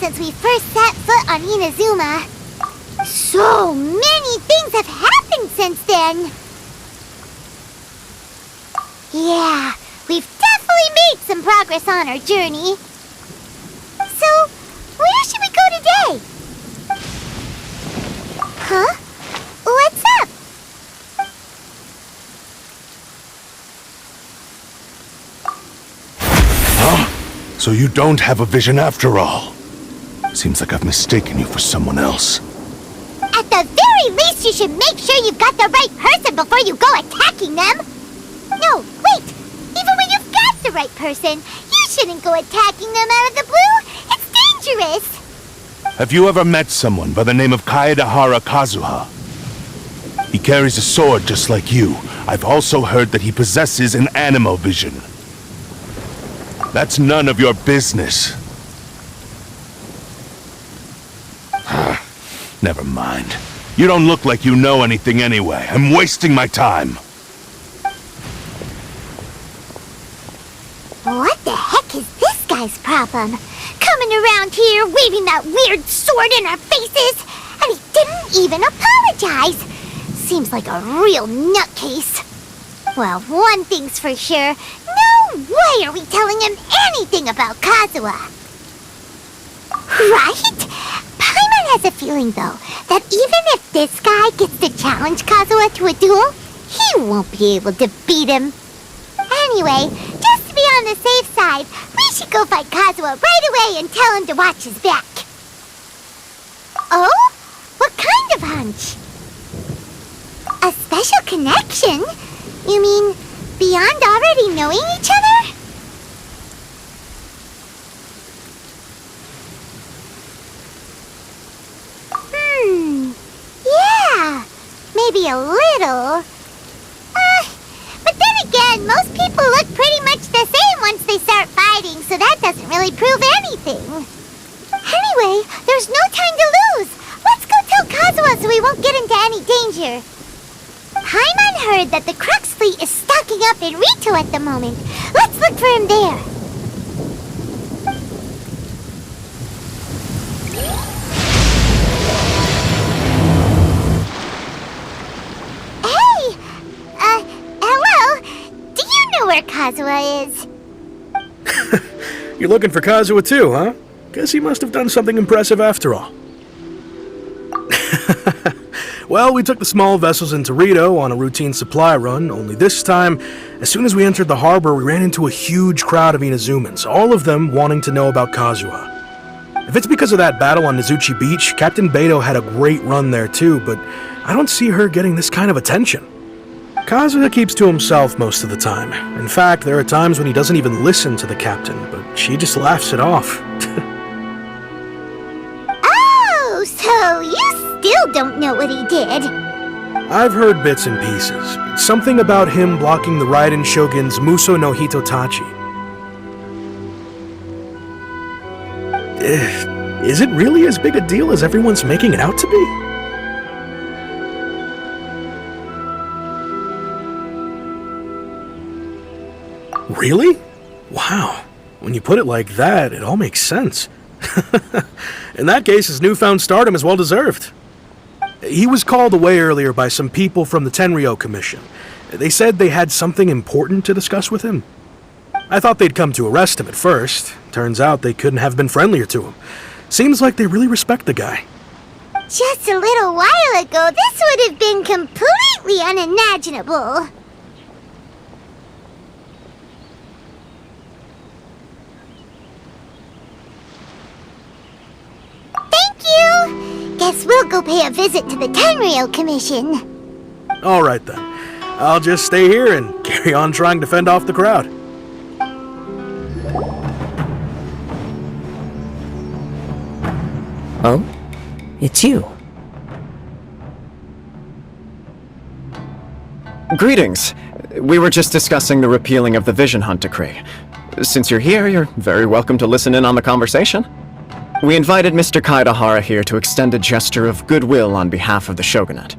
since we first set foot on Inazuma. So many things have happened since then. Yeah, we've definitely made some progress on our journey. So, where should we go today? Huh? What's up? Huh? So you don't have a vision after all? Seems like I've mistaken you for someone else. At the very least, you should make sure you've got the right person before you go attacking them. No, wait! Even when you've got the right person, you shouldn't go attacking them out of the blue. It's dangerous. Have you ever met someone by the name of Kazuha? He carries a sword just like you. I've also heard that he possesses an animal vision. That's none of your business. Never mind. You don't look like you know anything anyway. I'm wasting my time. What the heck is this guy's problem? Coming around here, waving that weird sword in our faces, and he didn't even apologize. Seems like a real nutcase. Well, one thing's for sure. No way are we telling him anything about Kazuha. Right? Paimon has a feeling, though, that even if this guy gets to challenge Kazuha to a duel, he won't be able to beat him. Anyway, just to be on the safe side, we should go fight Kazuha right away and tell him to watch his back. Oh? What kind of hunch? A special connection? You mean, beyond already knowing each other? Yeah, maybe a little. But then again, most people look pretty much the same once they start fighting, so that doesn't really prove anything. Anyway, there's no time to lose. Let's go tell Kazuha so we won't get into any danger. Paimon heard that the Crux fleet is stocking up in Rito at the moment. Let's look for him there. Where Kazuha is. You're looking for Kazuha too, huh? Guess he must have done something impressive after all. Well, we took the small vessels into Rito on a routine supply run, only this time, as soon as we entered the harbor, we ran into a huge crowd of Inazumans, all of them wanting to know about Kazuha. If it's because of that battle on Nizuchi Beach, Captain Beto had a great run there too, but I don't see her getting this kind of attention. Kazuha keeps to himself most of the time. In fact, there are times when he doesn't even listen to the captain, but she just laughs it off. Oh, so you still don't know what he did? I've heard bits and pieces. Something about him blocking the Raiden Shogun's Muso no Hitotachi. Is it really as big a deal as everyone's making it out to be? Really? Wow. When you put it like that, it all makes sense. In that case, his newfound stardom is well deserved. He was called away earlier by some people from the Tenryou Commission. They said they had something important to discuss with him. I thought they'd come to arrest him at first. Turns out they couldn't have been friendlier to him. Seems like they really respect the guy. Just a little while ago, this would have been completely unimaginable. Guess we'll go pay a visit to the Tenryou Commission. Alright then. I'll just stay here and carry on trying to fend off the crowd. Oh? It's you. Greetings. We were just discussing the repealing of the Vision Hunt Decree. Since you're here, you're very welcome to listen in on the conversation. We invited Mr. Kaidahara here to extend a gesture of goodwill on behalf of the Shogunate.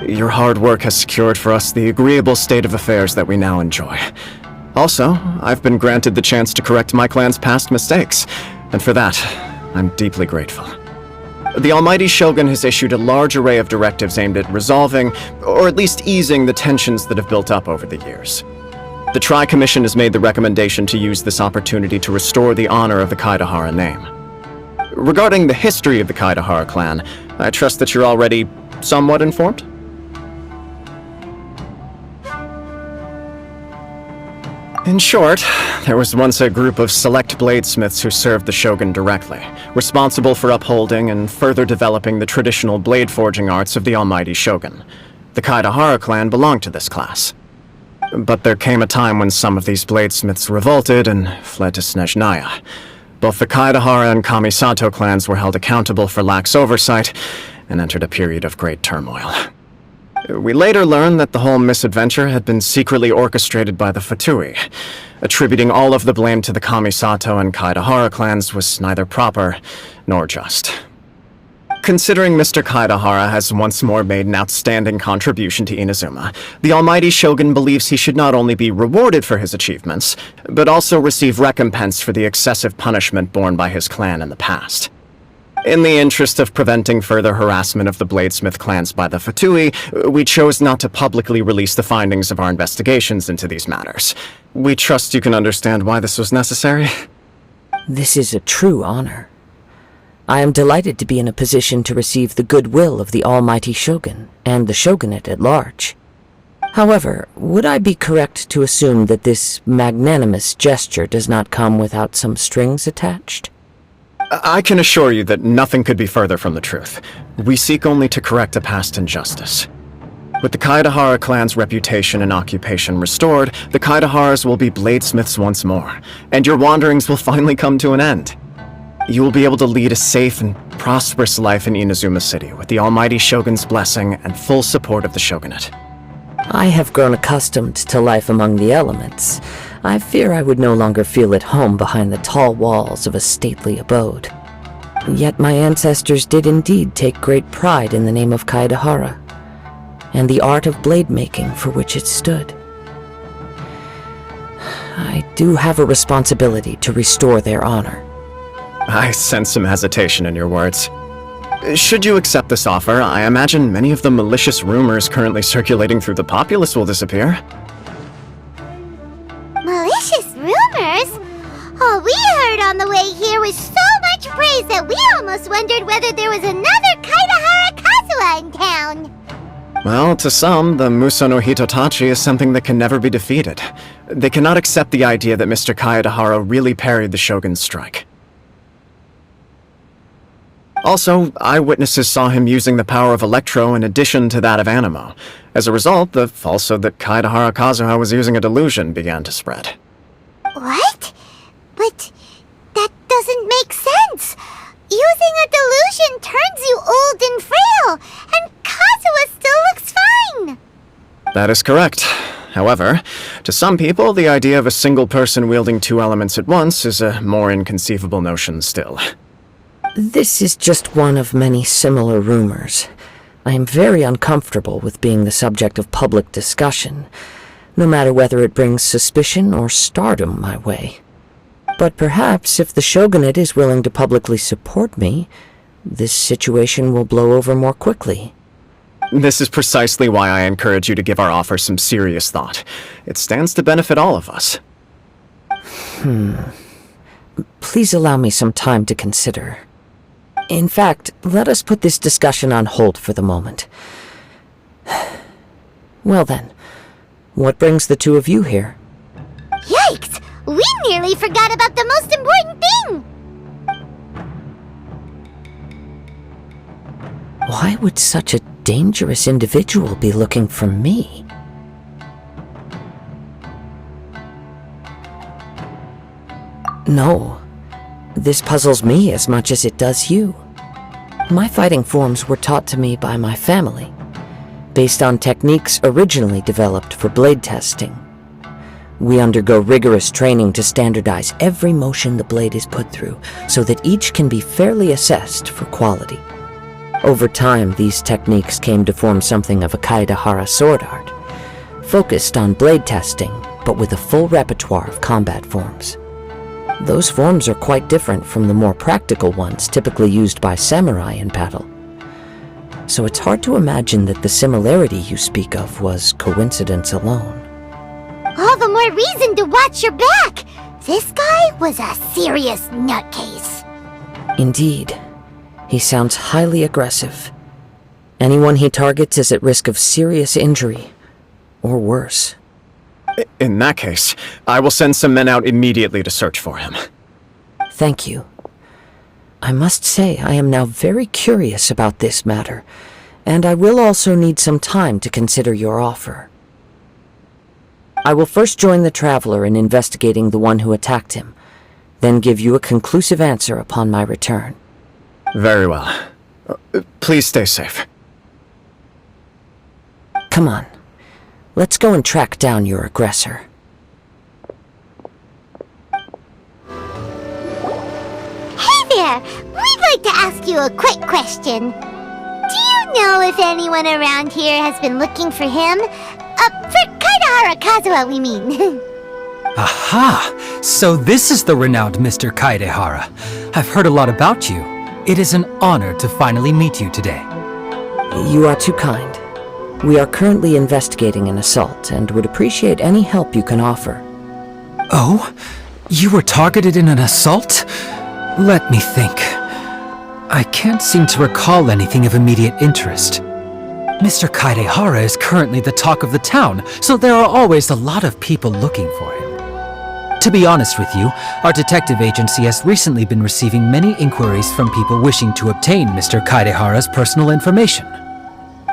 Your hard work has secured for us the agreeable state of affairs that we now enjoy. Also, I've been granted the chance to correct my clan's past mistakes, and for that, I'm deeply grateful. The Almighty Shogun has issued a large array of directives aimed at resolving, or at least easing, the tensions that have built up over the years. The Tri-Commission has made the recommendation to use this opportunity to restore the honor of the Kaidahara name. Regarding the history of the Kaidahara clan, I trust that you're already somewhat informed? In short, there was once a group of select bladesmiths who served the Shogun directly, responsible for upholding and further developing the traditional blade forging arts of the Almighty Shogun. The Kaidahara clan belonged to this class. But there came a time when some of these bladesmiths revolted and fled to Snezhnaya. Both the Kaidahara and Kamisato clans were held accountable for lax oversight and entered a period of great turmoil. We later learned that the whole misadventure had been secretly orchestrated by the Fatui. Attributing all of the blame to the Kamisato and Kaidahara clans was neither proper nor just. Considering Mr. Kaidahara has once more made an outstanding contribution to Inazuma, the Almighty Shogun believes he should not only be rewarded for his achievements, but also receive recompense for the excessive punishment borne by his clan in the past. In the interest of preventing further harassment of the Bladesmith clans by the Fatui, we chose not to publicly release the findings of our investigations into these matters. We trust you can understand why this was necessary. This is a true honor. I am delighted to be in a position to receive the goodwill of the Almighty Shogun and the Shogunate at large. However, would I be correct to assume that this magnanimous gesture does not come without some strings attached? I can assure you that nothing could be further from the truth. We seek only to correct a past injustice. With the Kaidahara clan's reputation and occupation restored, the Kaidaharas will be bladesmiths once more, and your wanderings will finally come to an end. You will be able to lead a safe and prosperous life in Inazuma City with the Almighty Shogun's blessing and full support of the Shogunate. I have grown accustomed to life among the elements. I fear I would no longer feel at home behind the tall walls of a stately abode. Yet my ancestors did indeed take great pride in the name of Kaidahara, and the art of blade making for which it stood. I do have a responsibility to restore their honor. I sense some hesitation in your words. Should you accept this offer, I imagine many of the malicious rumors currently circulating through the populace will disappear. Malicious rumors? All we heard on the way here was so much praise that we almost wondered whether there was another Kaidahara Kazuha in town. Well, to some, the Muso no Hitotachi is something that can never be defeated. They cannot accept the idea that Mr. Kaidahara really parried the Shogun's strike. Also, eyewitnesses saw him using the power of Electro in addition to that of Animo. As a result, the falsehood that Kaidahara Kazuha was using a delusion began to spread. What? But that doesn't make sense. Using a delusion turns you old and frail, and Kazuha still looks fine. That is correct. However, to some people, the idea of a single person wielding two elements at once is a more inconceivable notion still. This is just one of many similar rumors. I am very uncomfortable with being the subject of public discussion, no matter whether it brings suspicion or stardom my way. But perhaps if the Shogunate is willing to publicly support me, this situation will blow over more quickly. This is precisely why I encourage you to give our offer some serious thought. It stands to benefit all of us. Please allow me some time to consider. In fact, let us put this discussion on hold for the moment. Well then, what brings the two of you here? Yikes! We nearly forgot about the most important thing! Why would such a dangerous individual be looking for me? No. This puzzles me as much as it does you. My fighting forms were taught to me by my family, based on techniques originally developed for blade testing. We undergo rigorous training to standardize every motion the blade is put through, so that each can be fairly assessed for quality. Over time, these techniques came to form something of a Kaidahara sword art, focused on blade testing, but with a full repertoire of combat forms. Those forms are quite different from the more practical ones typically used by samurai in battle. So it's hard to imagine that the similarity you speak of was coincidence alone. All the more reason to watch your back! This guy was a serious nutcase. Indeed. He sounds highly aggressive. Anyone he targets is at risk of serious injury, or worse. In that case, I will send some men out immediately to search for him. Thank you. I must say I am now very curious about this matter, and I will also need some time to consider your offer. I will first join the Traveler in investigating the one who attacked him, then give you a conclusive answer upon my return. Very well. Please stay safe. Come on. Let's go and track down your aggressor. Hey there! We'd like to ask you a quick question. Do you know if anyone around here has been looking for him? For Kazuha, we mean. Aha! So this is the renowned Mr. Kaidehara. I've heard a lot about you. It is an honor to finally meet you today. You are too kind. We are currently investigating an assault and would appreciate any help you can offer. Oh? You were targeted in an assault? Let me think. I can't seem to recall anything of immediate interest. Mr. Kaidehara is currently the talk of the town, so there are always a lot of people looking for him. To be honest with you, our detective agency has recently been receiving many inquiries from people wishing to obtain Mr. Kaidehara's personal information.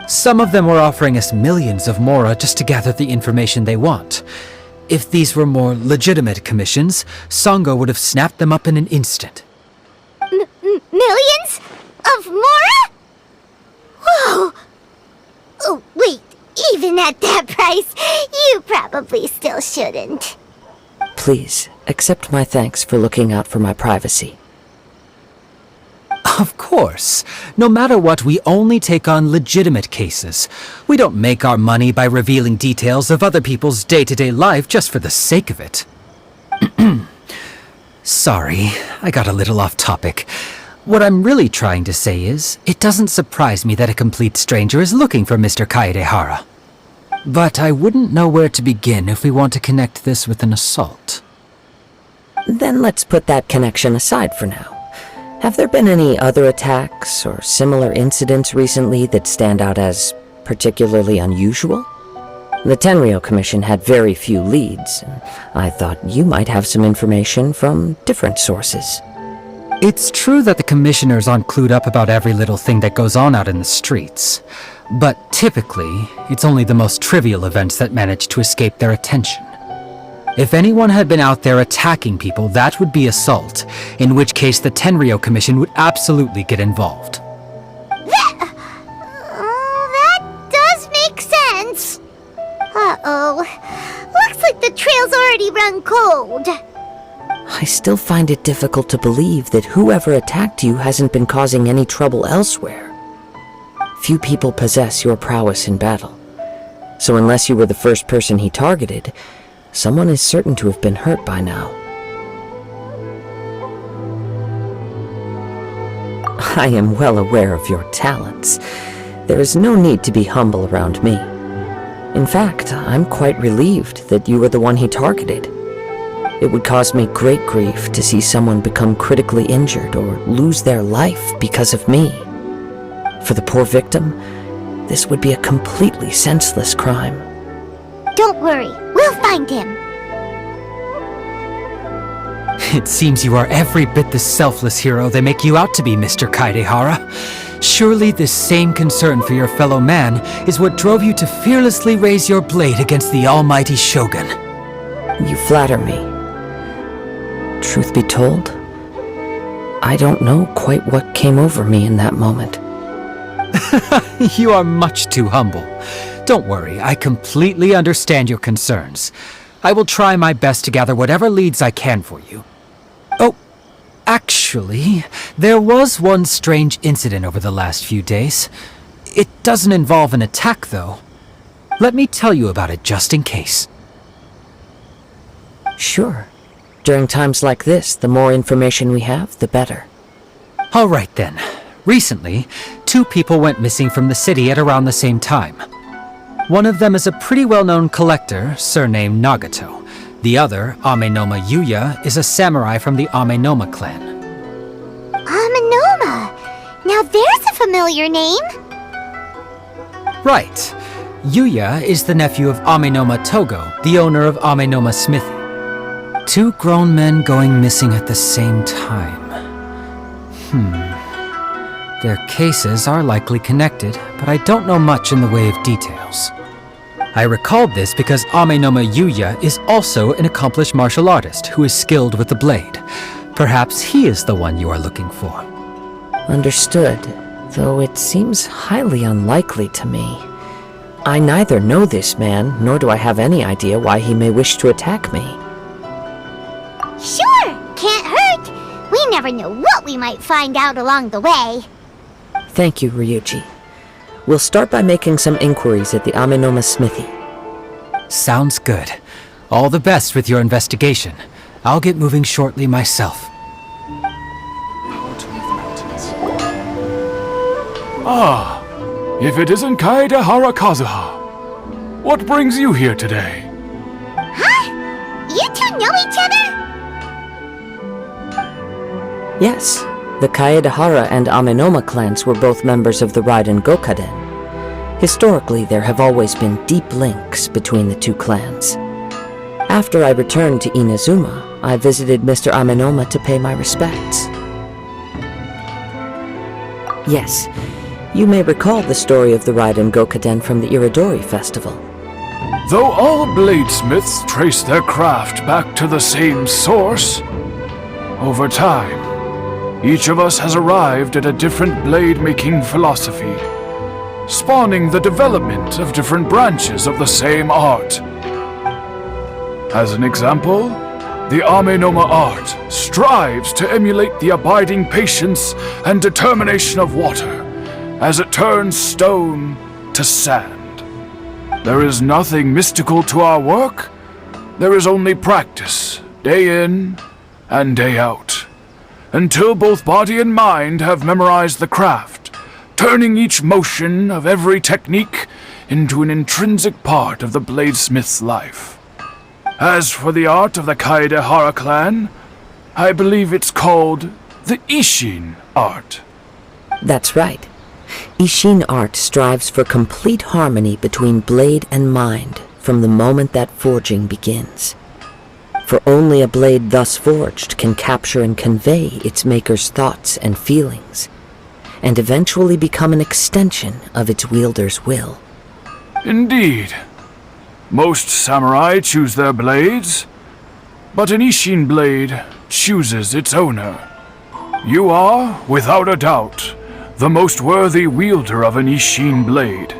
Some of them were offering us millions of mora just to gather the information they want. If these were more legitimate commissions, Sango would have snapped them up in an instant. Millions? Of mora? Whoa! Oh, wait, even at that price, you probably still shouldn't. Please, accept my thanks for looking out for my privacy. Of course. No matter what, we only take on legitimate cases. We don't make our money by revealing details of other people's day-to-day life just for the sake of it. Sorry, I got a little off topic. What I'm really trying to say is, it doesn't surprise me that a complete stranger is looking for Mr. Kaidehara. But I wouldn't know where to begin if we want to connect this with an assault. Then let's put that connection aside for now. Have there been any other attacks or similar incidents recently that stand out as particularly unusual? The Tenryou Commission had very few leads, and I thought you might have some information from different sources. It's true that the commissioners aren't clued up about every little thing that goes on out in the streets. But typically, it's only the most trivial events that manage to escape their attention. If anyone had been out there attacking people, that would be assault, in which case the Tenryou Commission would absolutely get involved. That does make sense. Uh-oh. Looks like the trail's already run cold. I still find it difficult to believe that whoever attacked you hasn't been causing any trouble elsewhere. Few people possess your prowess in battle, so unless you were the first person he targeted, someone is certain to have been hurt by now. I am well aware of your talents. There is no need to be humble around me. In fact, I'm quite relieved that you were the one he targeted. It would cause me great grief to see someone become critically injured or lose their life because of me. For the poor victim, this would be a completely senseless crime. Don't worry, we'll find him. It seems you are every bit the selfless hero they make you out to be, Mr. Kaidehara. Surely this same concern for your fellow man is what drove you to fearlessly raise your blade against the almighty Shogun. You flatter me. Truth be told, I don't know quite what came over me in that moment. You are much too humble. Don't worry, I completely understand your concerns. I will try my best to gather whatever leads I can for you. Oh, actually, there was one strange incident over the last few days. It doesn't involve an attack, though. Let me tell you about it just in case. Sure. During times like this, the more information we have, the better. All right then. Recently, 2 people went missing from the city at around the same time. One of them is a pretty well-known collector, surnamed Nagato. The other, Amenoma Yuya, is a samurai from the Amenoma clan. Amenoma! Now there's a familiar name! Right. Yuya is the nephew of Amenoma Togo, the owner of Amenoma Smithy. 2 grown men going missing at the same time. Their cases are likely connected, but I don't know much in the way of details. I recalled this because Amenoma Yuya is also an accomplished martial artist who is skilled with the blade. Perhaps he is the one you are looking for. Understood, though it seems highly unlikely to me. I neither know this man, nor do I have any idea why he may wish to attack me. Sure, can't hurt. We never know what we might find out along the way. Thank you, Ryuji. We'll start by making some inquiries at the Amenoma Smithy. Sounds good. All the best with your investigation. I'll get moving shortly myself. Ah, if it isn't Kaedehara Kazuha. What brings you here today? Huh? You 2 know each other? Yes, the Kaedehara and Amenoma clans were both members of the Raiden Gokaden. Historically, there have always been deep links between the 2 clans. After I returned to Inazuma, I visited Mr. Amenoma to pay my respects. Yes, you may recall the story of the Raiden Gokaden from the Iridori Festival. Though all bladesmiths trace their craft back to the same source, over time, each of us has arrived at a different blade-making philosophy, spawning the development of different branches of the same art. As an example, the Amenoma art strives to emulate the abiding patience and determination of water as it turns stone to sand. There is nothing mystical to our work. There is only practice, day in and day out, until both body and mind have memorized the craft, turning each motion of every technique into an intrinsic part of the bladesmith's life. As for the art of the Kaedehara clan, I believe it's called the Isshin art. That's right. Isshin art strives for complete harmony between blade and mind from the moment that forging begins. For only a blade thus forged can capture and convey its maker's thoughts and feelings, and eventually become an extension of its wielder's will. Indeed. Most samurai choose their blades, but an Isshin blade chooses its owner. You are, without a doubt, the most worthy wielder of an Isshin blade.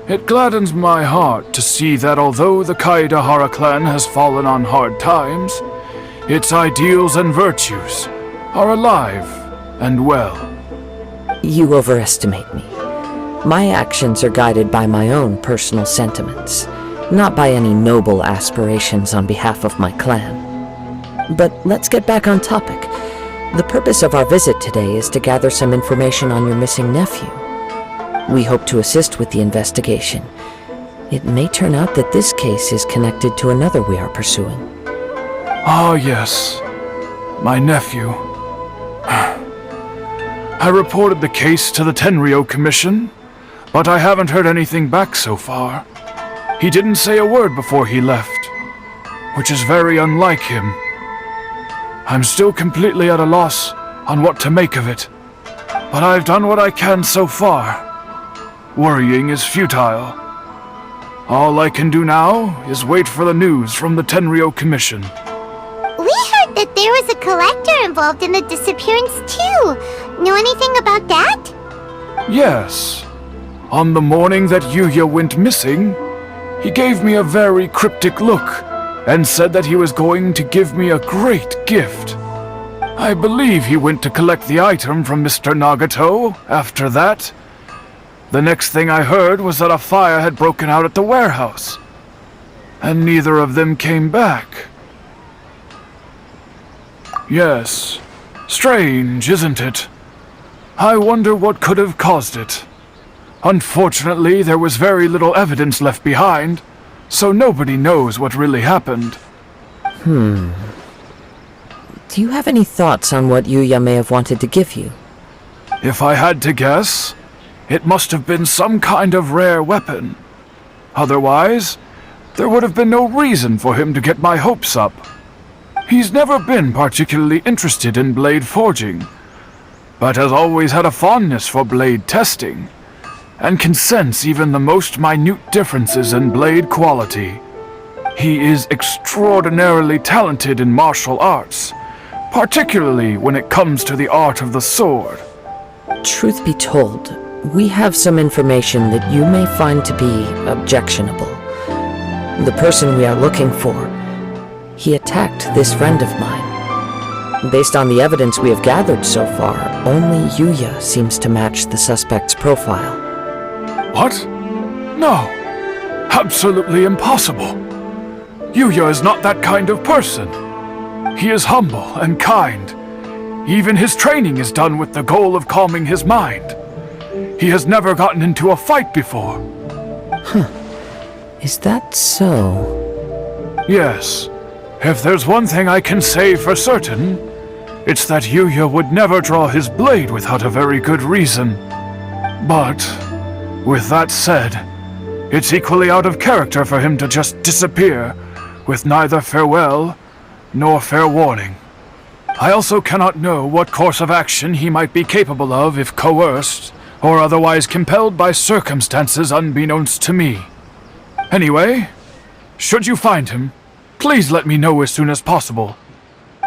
It gladdens my heart to see that although the Kaedehara clan has fallen on hard times, its ideals and virtues are alive and well. You overestimate me. My actions are guided by my own personal sentiments, not by any noble aspirations on behalf of my clan. But let's get back on topic. The purpose of our visit today is to gather some information on your missing nephew. We hope to assist with the investigation. It may turn out that this case is connected to another we are pursuing. Ah, yes. My nephew. I reported the case to the Tenryou Commission, but I haven't heard anything back so far. He didn't say a word before he left, which is very unlike him. I'm still completely at a loss on what to make of it, but I've done what I can so far. Worrying is futile. All I can do now is wait for the news from the Tenryou Commission. We heard that there was a collector involved in the disappearance too. Know anything about that? Yes. On the morning that Yuya went missing, he gave me a very cryptic look and said that he was going to give me a great gift. I believe he went to collect the item from Mr. Nagato after that. The next thing I heard was that a fire had broken out at the warehouse, and neither of them came back. Yes. Strange, isn't it? I wonder what could have caused it. Unfortunately, there was very little evidence left behind, so nobody knows what really happened. Do you have any thoughts on what Yuya may have wanted to give you? If I had to guess, it must have been some kind of rare weapon. Otherwise, there would have been no reason for him to get my hopes up. He's never been particularly interested in blade forging, but has always had a fondness for blade testing, and can sense even the most minute differences in blade quality. He is extraordinarily talented in martial arts, particularly when it comes to the art of the sword. Truth be told, we have some information that you may find to be objectionable. The person we are looking for, he attacked this friend of mine. Based on the evidence we have gathered so far, only Yuya seems to match the suspect's profile. What? No. Absolutely impossible. Yuya is not that kind of person. He is humble and kind. Even his training is done with the goal of calming his mind. He has never gotten into a fight before. Is that so? Yes. If there's one thing I can say for certain, it's that Yuya would never draw his blade without a very good reason. But, with that said, it's equally out of character for him to just disappear, with neither farewell nor fair warning. I also cannot know what course of action he might be capable of if coerced, or otherwise compelled by circumstances unbeknownst to me. Anyway, should you find him, please let me know as soon as possible.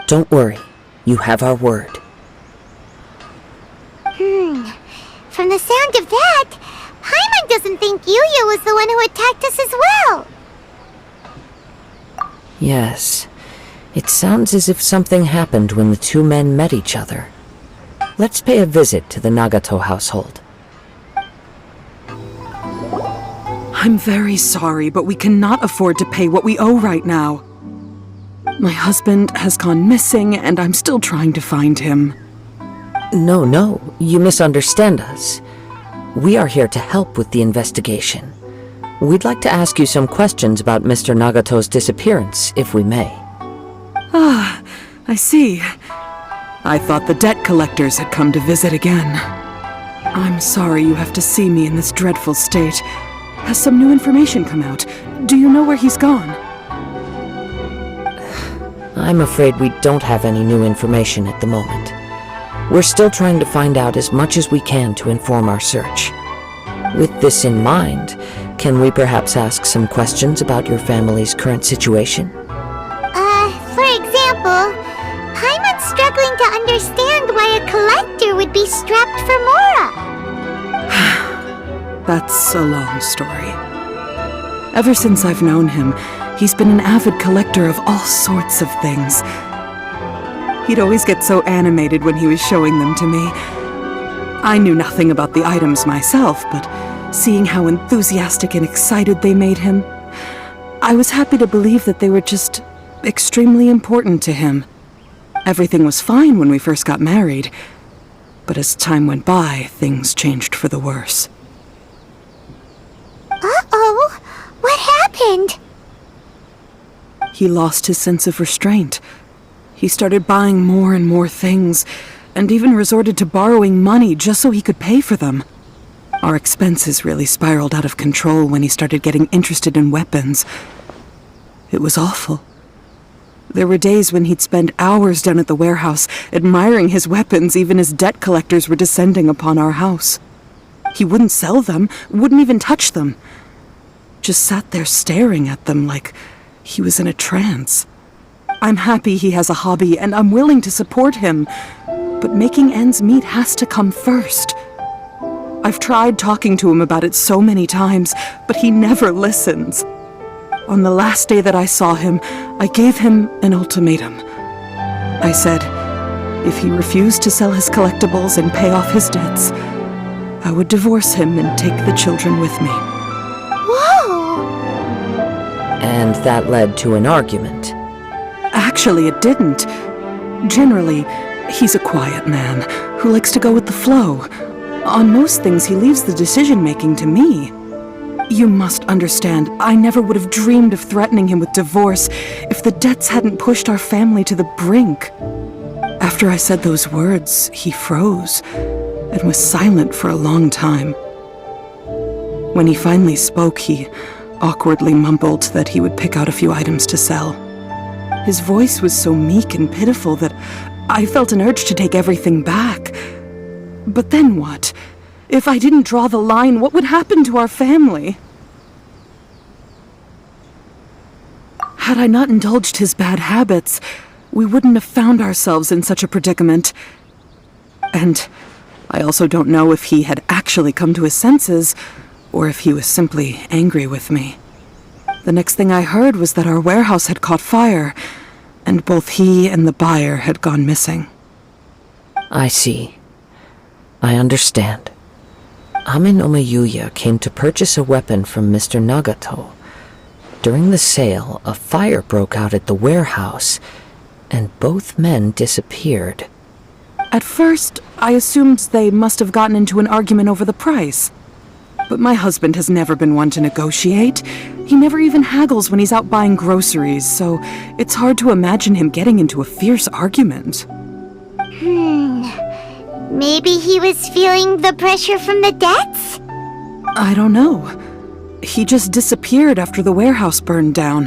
Don't worry, you have our word. From the sound of that, Paimon doesn't think Yuya was the one who attacked us as well. Yes, it sounds as if something happened when the two men met each other. Let's pay a visit to the Nagato household. I'm very sorry, but we cannot afford to pay what we owe right now. My husband has gone missing, and I'm still trying to find him. No, you misunderstand us. We are here to help with the investigation. We'd like to ask you some questions about Mr. Nagato's disappearance, if we may. Ah, I see. I thought the debt collectors had come to visit again. I'm sorry you have to see me in this dreadful state. Has some new information come out? Do you know where he's gone? I'm afraid we don't have any new information at the moment. We're still trying to find out as much as we can to inform our search. With this in mind, can we perhaps ask some questions about your family's current situation? For example, Paimon's struggling to understand why a collector would be strapped for Mora. That's a long story. Ever since I've known him, he's been an avid collector of all sorts of things. He'd always get so animated when he was showing them to me. I knew nothing about the items myself, but seeing how enthusiastic and excited they made him, I was happy to believe that they were just extremely important to him. Everything was fine when we first got married, but as time went by, things changed for the worse. Uh-oh! What happened? He lost his sense of restraint. He started buying more and more things, and even resorted to borrowing money just so he could pay for them. Our expenses really spiraled out of control when he started getting interested in weapons. It was awful. There were days when he'd spend hours down at the warehouse, admiring his weapons even as debt collectors were descending upon our house. He wouldn't sell them, wouldn't even touch them. Just sat there staring at them like he was in a trance. I'm happy he has a hobby, and I'm willing to support him, but making ends meet has to come first. I've tried talking to him about it so many times, but he never listens. On the last day that I saw him, I gave him an ultimatum. I said, if he refused to sell his collectibles and pay off his debts, I would divorce him and take the children with me. Whoa! And that led to an argument. Actually, it didn't. Generally, he's a quiet man who likes to go with the flow. On most things, he leaves the decision-making to me. You must understand, I never would have dreamed of threatening him with divorce if the debts hadn't pushed our family to the brink. After I said those words, he froze and was silent for a long time. When he finally spoke, he awkwardly mumbled that he would pick out a few items to sell. His voice was so meek and pitiful that I felt an urge to take everything back. But then what? If I didn't draw the line, what would happen to our family? Had I not indulged his bad habits, we wouldn't have found ourselves in such a predicament. And I also don't know if he had actually come to his senses, or if he was simply angry with me. The next thing I heard was that our warehouse had caught fire, and both he and the buyer had gone missing. I see. I understand. Ame no Yuya came to purchase a weapon from Mr. Nagato. During the sale, a fire broke out at the warehouse, and both men disappeared. At first, I assumed they must have gotten into an argument over the price. But my husband has never been one to negotiate. He never even haggles when he's out buying groceries, so it's hard to imagine him getting into a fierce argument. Maybe he was feeling the pressure from the debts? I don't know. He just disappeared after the warehouse burned down.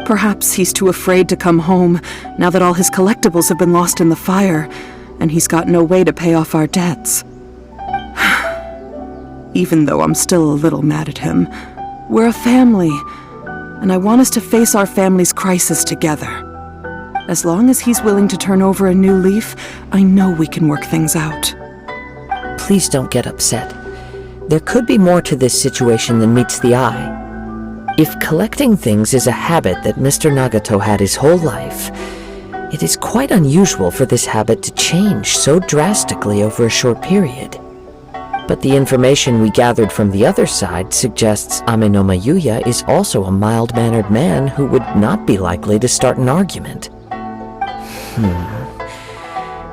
Perhaps he's too afraid to come home now that all his collectibles have been lost in the fire, and he's got no way to pay off our debts. Even though I'm still a little mad at him, we're a family, and I want us to face our family's crisis together. As long as he's willing to turn over a new leaf, I know we can work things out. Please don't get upset. There could be more to this situation than meets the eye. If collecting things is a habit that Mr. Nagato had his whole life, it is quite unusual for this habit to change so drastically over a short period. But the information we gathered from the other side suggests Ame no Yuya is also a mild-mannered man who would not be likely to start an argument.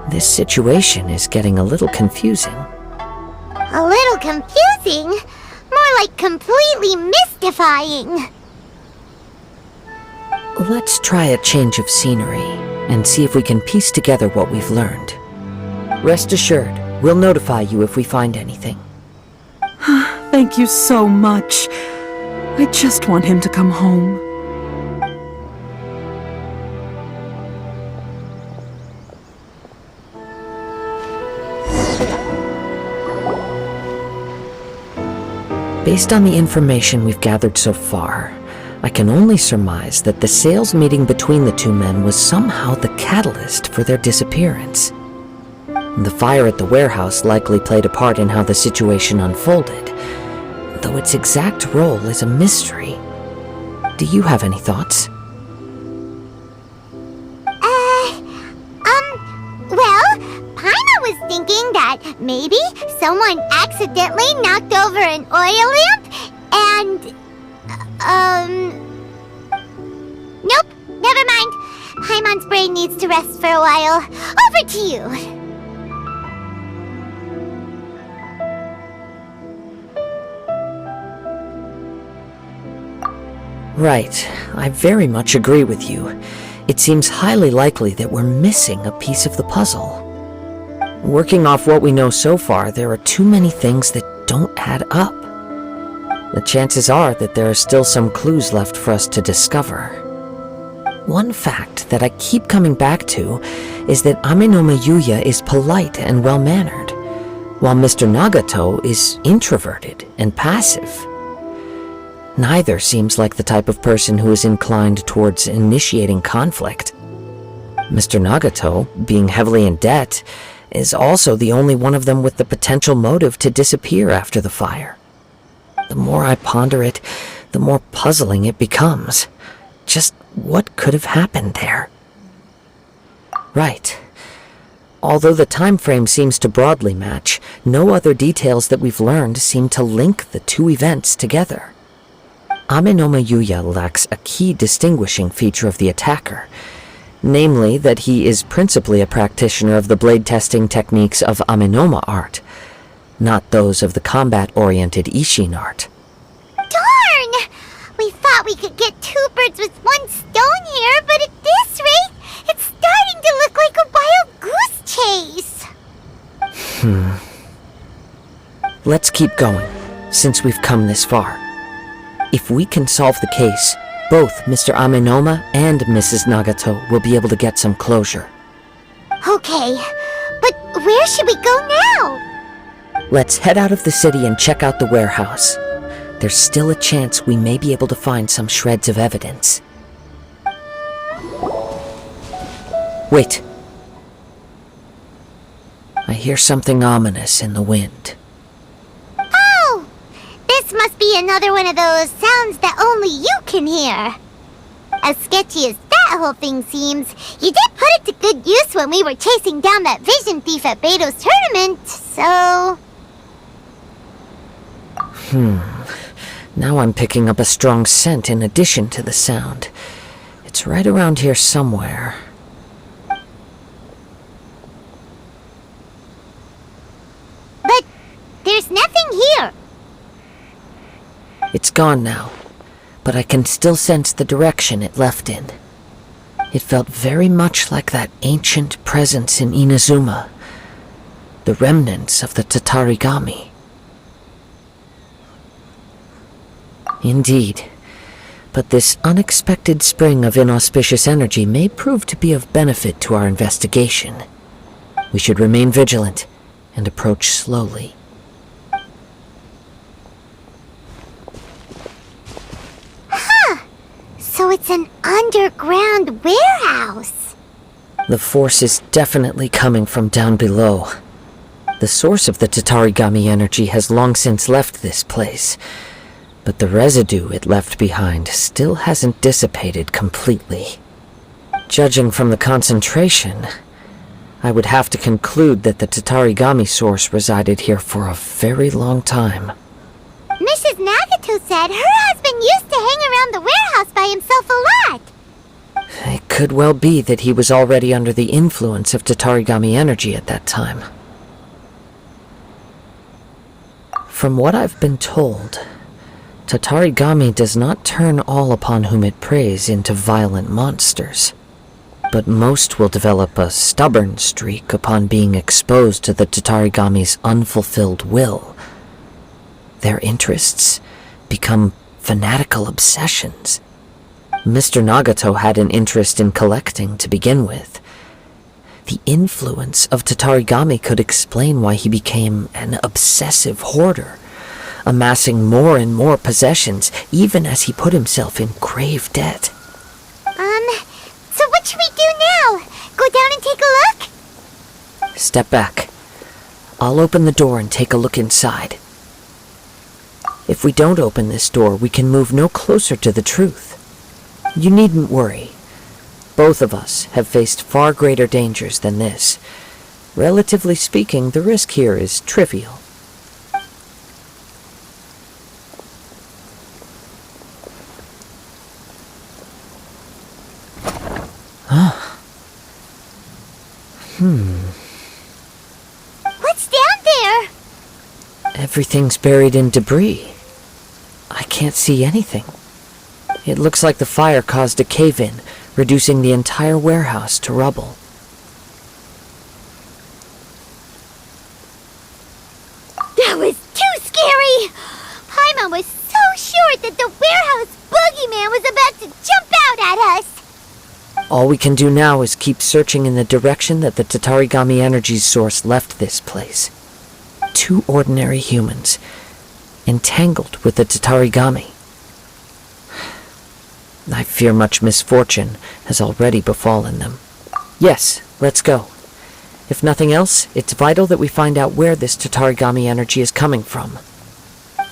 This situation is getting a little confusing. A little confusing? More like completely mystifying. Let's try a change of scenery and see if we can piece together what we've learned. Rest assured, we'll notify you if we find anything. Thank you so much. I just want him to come home. Based on the information we've gathered so far, I can only surmise that the sales meeting between the two men was somehow the catalyst for their disappearance. The fire at the warehouse likely played a part in how the situation unfolded, though its exact role is a mystery. Do you have any thoughts? Well, Paimon was thinking that maybe someone accidentally knocked over an oil lamp and... Nope, never mind. Paimon's brain needs to rest for a while. Over to you. Right, I very much agree with you. It seems highly likely that we're missing a piece of the puzzle. Working off what we know so far, there are too many things that don't add up. The chances are that there are still some clues left for us to discover. One fact that I keep coming back to is that Ame no Yuya is polite and well-mannered, while Mr. Nagato is introverted and passive. Neither seems like the type of person who is inclined towards initiating conflict. Mr. Nagato, being heavily in debt, is also the only one of them with the potential motive to disappear after the fire. The more I ponder it, the more puzzling it becomes. Just what could have happened there? Right. Although the time frame seems to broadly match, no other details that we've learned seem to link the two events together. Ame no Yuya lacks a key distinguishing feature of the attacker, Namely, that he is principally a practitioner of the blade testing techniques of Amenoma art, not those of the combat-oriented Isshin art. Darn! We thought we could get two birds with one stone here, but at this rate, it's starting to look like a wild goose chase. Let's keep going, since we've come this far. If we can solve the case, both Mr. Amenoma and Mrs. Nagato will be able to get some closure. Okay, but where should we go now? Let's head out of the city and check out the warehouse. There's still a chance we may be able to find some shreds of evidence. Wait. I hear something ominous in the wind. Oh! This must be another one of those sounds that only you can hear. As sketchy as that whole thing seems, you did put it to good use when we were chasing down that vision thief at Beto's tournament, so... Now I'm picking up a strong scent in addition to the sound. It's right around here somewhere. But there's nothing here. It's gone now, but I can still sense the direction it left in. It felt very much like that ancient presence in Inazuma, the remnants of the Tatarigami. Indeed, but this unexpected spring of inauspicious energy may prove to be of benefit to our investigation. We should remain vigilant and approach slowly. So it's an underground warehouse. The force is definitely coming from down below. The source of the Tatarigami energy has long since left this place, but the residue it left behind still hasn't dissipated completely. Judging from the concentration, I would have to conclude that the Tatarigami source resided here for a very long time. Mrs. Nagato said her husband used to hang around the warehouse by himself a lot. It could well be that he was already under the influence of Tatarigami energy at that time. From what I've been told, Tatarigami does not turn all upon whom it preys into violent monsters, but most will develop a stubborn streak upon being exposed to the Tatarigami's unfulfilled will. Their interests become fanatical obsessions. Mr. Nagato had an interest in collecting to begin with. The influence of Tatarigami could explain why he became an obsessive hoarder, amassing more and more possessions, even as he put himself in grave debt. So what should we do now? Go down and take a look? Step back. I'll open the door and take a look inside. If we don't open this door, we can move no closer to the truth. You needn't worry. Both of us have faced far greater dangers than this. Relatively speaking, the risk here is trivial. What's down there? Everything's buried in debris. I can't see anything. It looks like the fire caused a cave-in, reducing the entire warehouse to rubble. That was too scary! Paimon was so sure that the warehouse boogeyman was about to jump out at us! All we can do now is keep searching in the direction that the Tatarigami energy's source left this place. Two ordinary humans, entangled with the Tatarigami. I fear much misfortune has already befallen them. Yes, let's go. If nothing else, it's vital that we find out where this Tatarigami energy is coming from.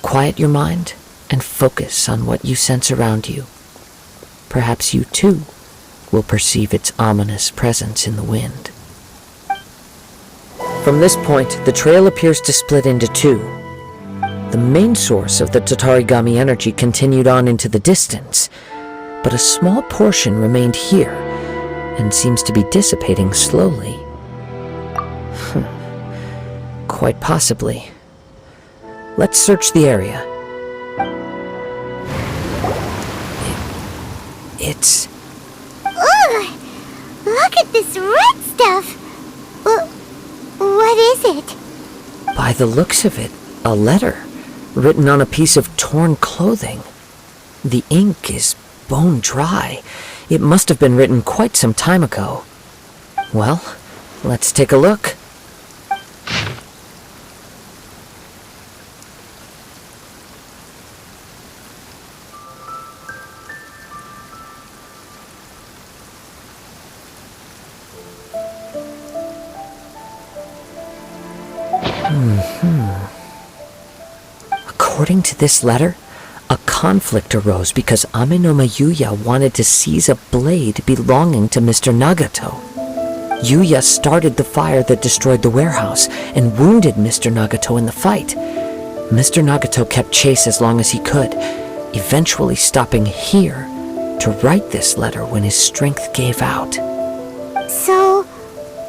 Quiet your mind and focus on what you sense around you. Perhaps you, too, will perceive its ominous presence in the wind. From this point, the trail appears to split into two. The main source of the Tatarigami energy continued on into the distance, but a small portion remained here, and seems to be dissipating slowly. Quite possibly. Let's search the area. It's... Ugh! Look at this red stuff! What is it? By the looks of it, a letter, written on a piece of torn clothing. The ink is bone dry. It must have been written quite some time ago. Well, let's take a look. According to this letter, a conflict arose because Ame no Yuya wanted to seize a blade belonging to Mr. Nagato. Yuya started the fire that destroyed the warehouse and wounded Mr. Nagato in the fight. Mr. Nagato kept chase as long as he could, eventually stopping here to write this letter when his strength gave out. So,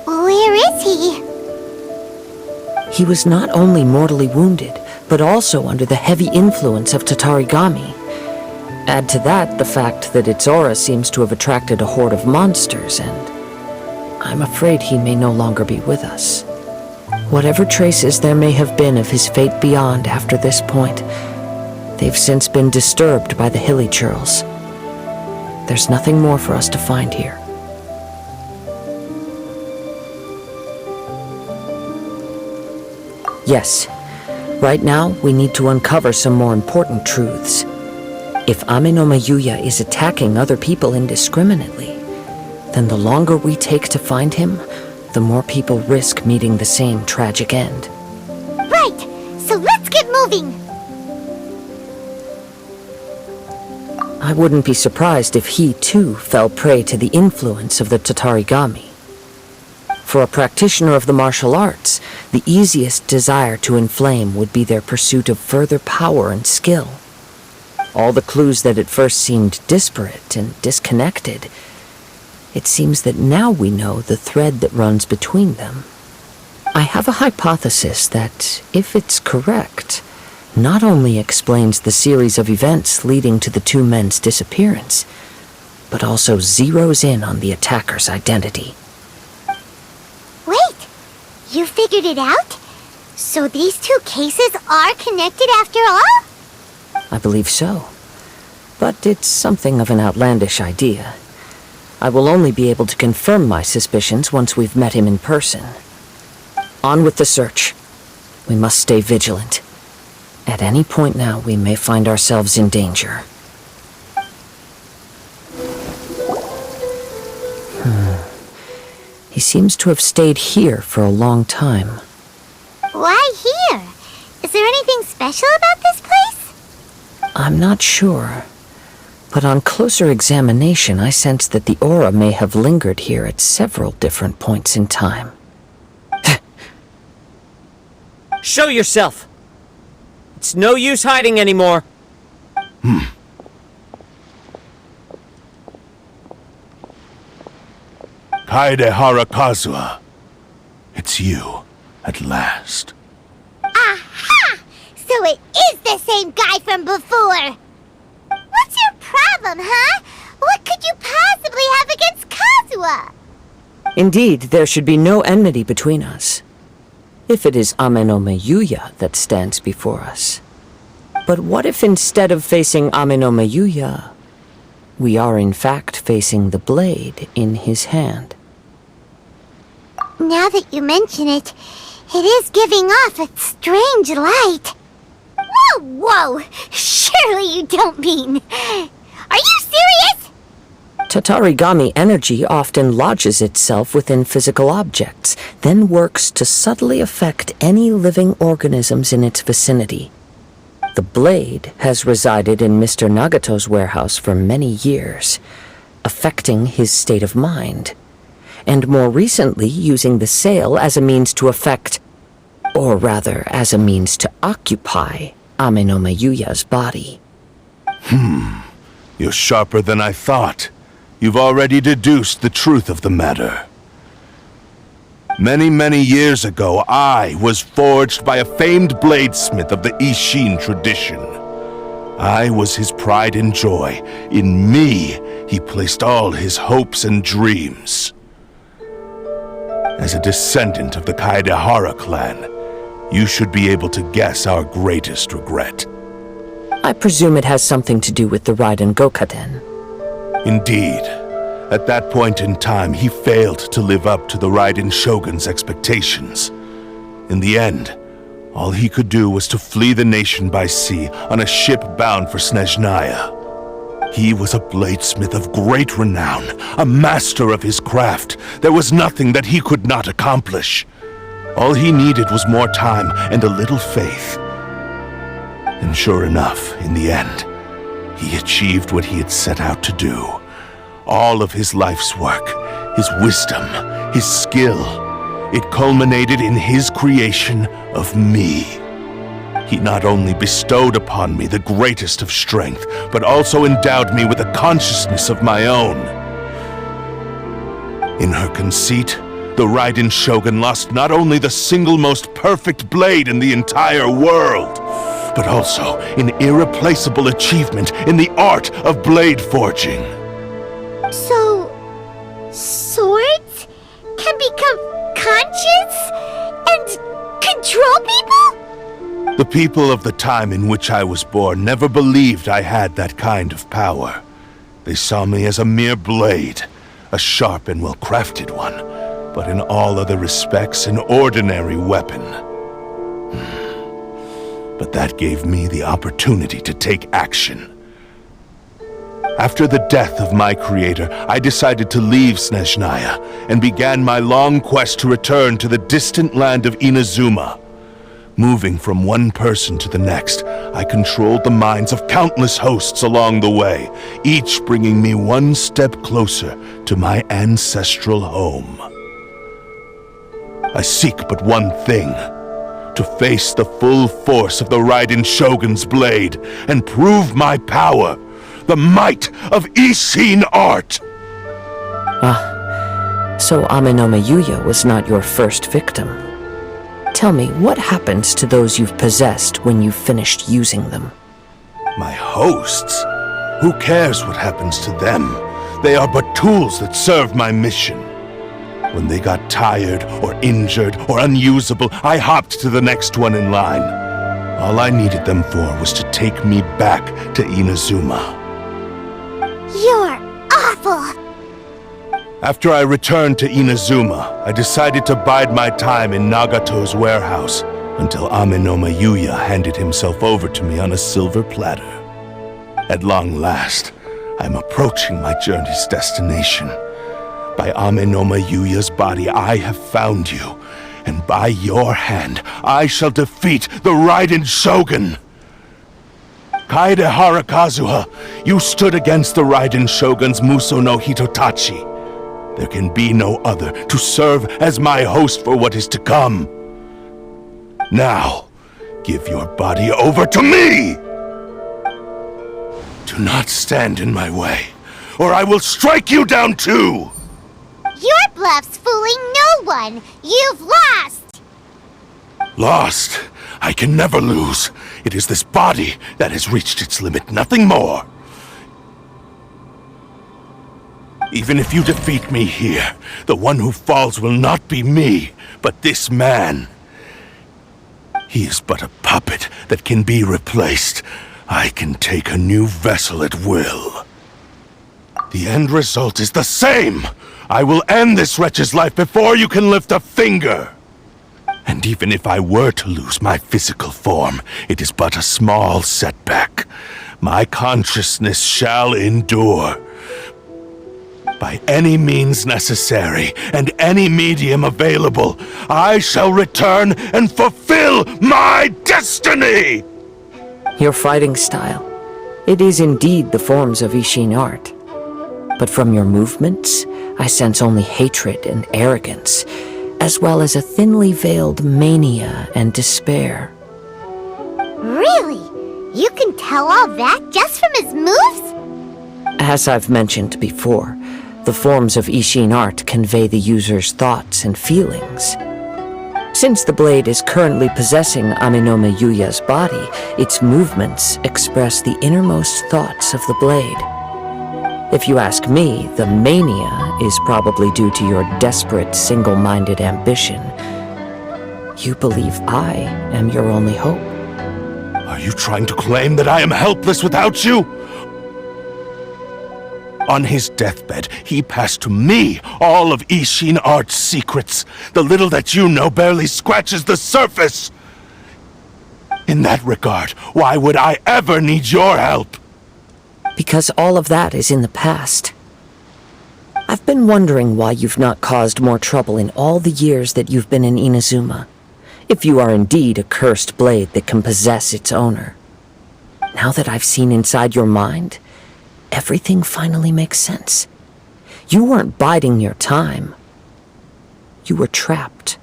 where is he? He was not only mortally wounded, but also under the heavy influence of Tatarigami. Add to that the fact that its aura seems to have attracted a horde of monsters, and I'm afraid he may no longer be with us. Whatever traces there may have been of his fate beyond after this point, they've since been disturbed by the hilly churls. There's nothing more for us to find here. Yes, right now we need to uncover some more important truths. If Ame no Yuya is attacking other people indiscriminately, then the longer we take to find him, the more people risk meeting the same tragic end. Right, so let's get moving! I wouldn't be surprised if he too fell prey to the influence of the Tatarigami. For a practitioner of the martial arts, the easiest desire to inflame would be their pursuit of further power and skill. All the clues that at first seemed disparate and disconnected, it seems that now we know the thread that runs between them. I have a hypothesis that, if it's correct, not only explains the series of events leading to the two men's disappearance, but also zeroes in on the attacker's identity. Wait! You figured it out? So these two cases are connected after all? I believe so. But it's something of an outlandish idea. I will only be able to confirm my suspicions once we've met him in person. On with the search. We must stay vigilant. At any point now, we may find ourselves in danger. He seems to have stayed here for a long time. Why here? Is there anything special about this place? I'm not sure. But on closer examination, I sense that the aura may have lingered here at several different points in time. Show yourself! It's no use hiding anymore. Kaedehara Kazuha. It's you, at last. Aha! So it is the same guy from before! What's your problem, huh? What could you possibly have against Kazuha? Indeed, there should be no enmity between us. If it is Ame no Yuya that stands before us. But what if instead of facing Ame no Yuya, we are in fact facing the blade in his hand? Now that you mention it, it is giving off a strange light. Whoa, whoa! Surely you don't mean... Are you serious? Tatarigami energy often lodges itself within physical objects, then works to subtly affect any living organisms in its vicinity. The blade has resided in Mr. Nagato's warehouse for many years, affecting his state of mind, and more recently using the sale as a means to affect, or rather as a means to occupy, Ame no Yuya's body. You're sharper than I thought. You've already deduced the truth of the matter. Many, many years ago, I was forged by a famed bladesmith of the Isshin tradition. I was his pride and joy. In me, he placed all his hopes and dreams. As a descendant of the Kaidahara clan, you should be able to guess our greatest regret. I presume it has something to do with the Raiden Gokaden. Indeed. At that point in time, he failed to live up to the Raiden Shogun's expectations. In the end, all he could do was to flee the nation by sea on a ship bound for Snezhnaya. He was a bladesmith of great renown, a master of his craft. There was nothing that he could not accomplish. All he needed was more time and a little faith. And sure enough, in the end, he achieved what he had set out to do. All of his life's work, his wisdom, his skill, it culminated in his creation of me. He not only bestowed upon me the greatest of strength, but also endowed me with a consciousness of my own. In her conceit, the Raiden Shogun lost not only the single most perfect blade in the entire world, but also an irreplaceable achievement in the art of blade forging. So, swords can become conscious and control people? The people of the time in which I was born never believed I had that kind of power. They saw me as a mere blade, a sharp and well-crafted one, but in all other respects an ordinary weapon. But that gave me the opportunity to take action. After the death of my creator, I decided to leave Snezhnaya and began my long quest to return to the distant land of Inazuma. Moving from one person to the next, I controlled the minds of countless hosts along the way, each bringing me one step closer to my ancestral home. I seek but one thing: to face the full force of the Raiden Shogun's blade and prove my power. The might of Isshin art! So Amenoma Yuya was not your first victim. Tell me, what happens to those you've possessed when you've finished using them? My hosts? Who cares what happens to them? They are but tools that serve my mission. When they got tired, or injured, or unusable, I hopped to the next one in line. All I needed them for was to take me back to Inazuma. You're awful! After I returned to Inazuma, I decided to bide my time in Nagato's warehouse until Amenoma Yuya handed himself over to me on a silver platter. At long last, I'm approaching my journey's destination. By Amenoma Yuya's body, I have found you, and by your hand, I shall defeat the Raiden Shogun! Kaidahara Kazuha, you stood against the Raiden Shogun's Muso no Hitotachi. There can be no other to serve as my host for what is to come. Now, give your body over to me! Do not stand in my way, or I will strike you down too! Your bluff's fooling no one! You've lost! Lost? I can never lose. It is this body that has reached its limit, nothing more. Even if you defeat me here, the one who falls will not be me, but this man. He is but a puppet that can be replaced. I can take a new vessel at will. The end result is the same! I will end this wretch's life before you can lift a finger! And even if I were to lose my physical form, it is but a small setback. My consciousness shall endure. By any means necessary, and any medium available, I shall return and fulfill my destiny! Your fighting style. It is indeed the forms of Isshin art. But from your movements, I sense only hatred and arrogance, as well as a thinly veiled mania and despair. Really? You can tell all that just from his moves? As I've mentioned before, The forms of Isshin art convey the user's thoughts and feelings. Since the blade is currently possessing Aminome Yuya's body, its movements express the innermost thoughts of the blade. If you ask me, the mania is probably due to your desperate, single-minded ambition. You believe I am your only hope. Are you trying to claim that I am helpless without you? On his deathbed, he passed to me all of Isshin art's secrets. The little that you know barely scratches the surface. In that regard, why would I ever need your help? Because all of that is in the past. I've been wondering why you've not caused more trouble in all the years that you've been in Inazuma. If you are indeed a cursed blade that can possess its owner. Now that I've seen inside your mind, everything finally makes sense. You weren't biding your time. You were trapped.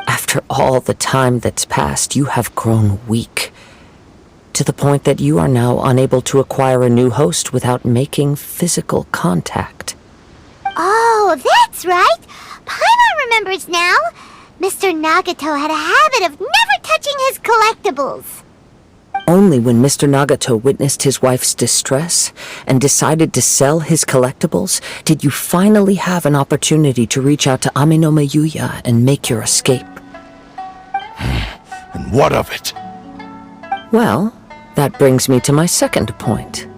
After all the time that's passed, you have grown weak. To the point that you are now unable to acquire a new host without making physical contact. Oh, that's right. Paimon remembers now. Mr. Nagato had a habit of never touching his collectibles. Only when Mr. Nagato witnessed his wife's distress and decided to sell his collectibles did you finally have an opportunity to reach out to Aminome Yuya and make your escape. And what of it? Well, that brings me to my second point.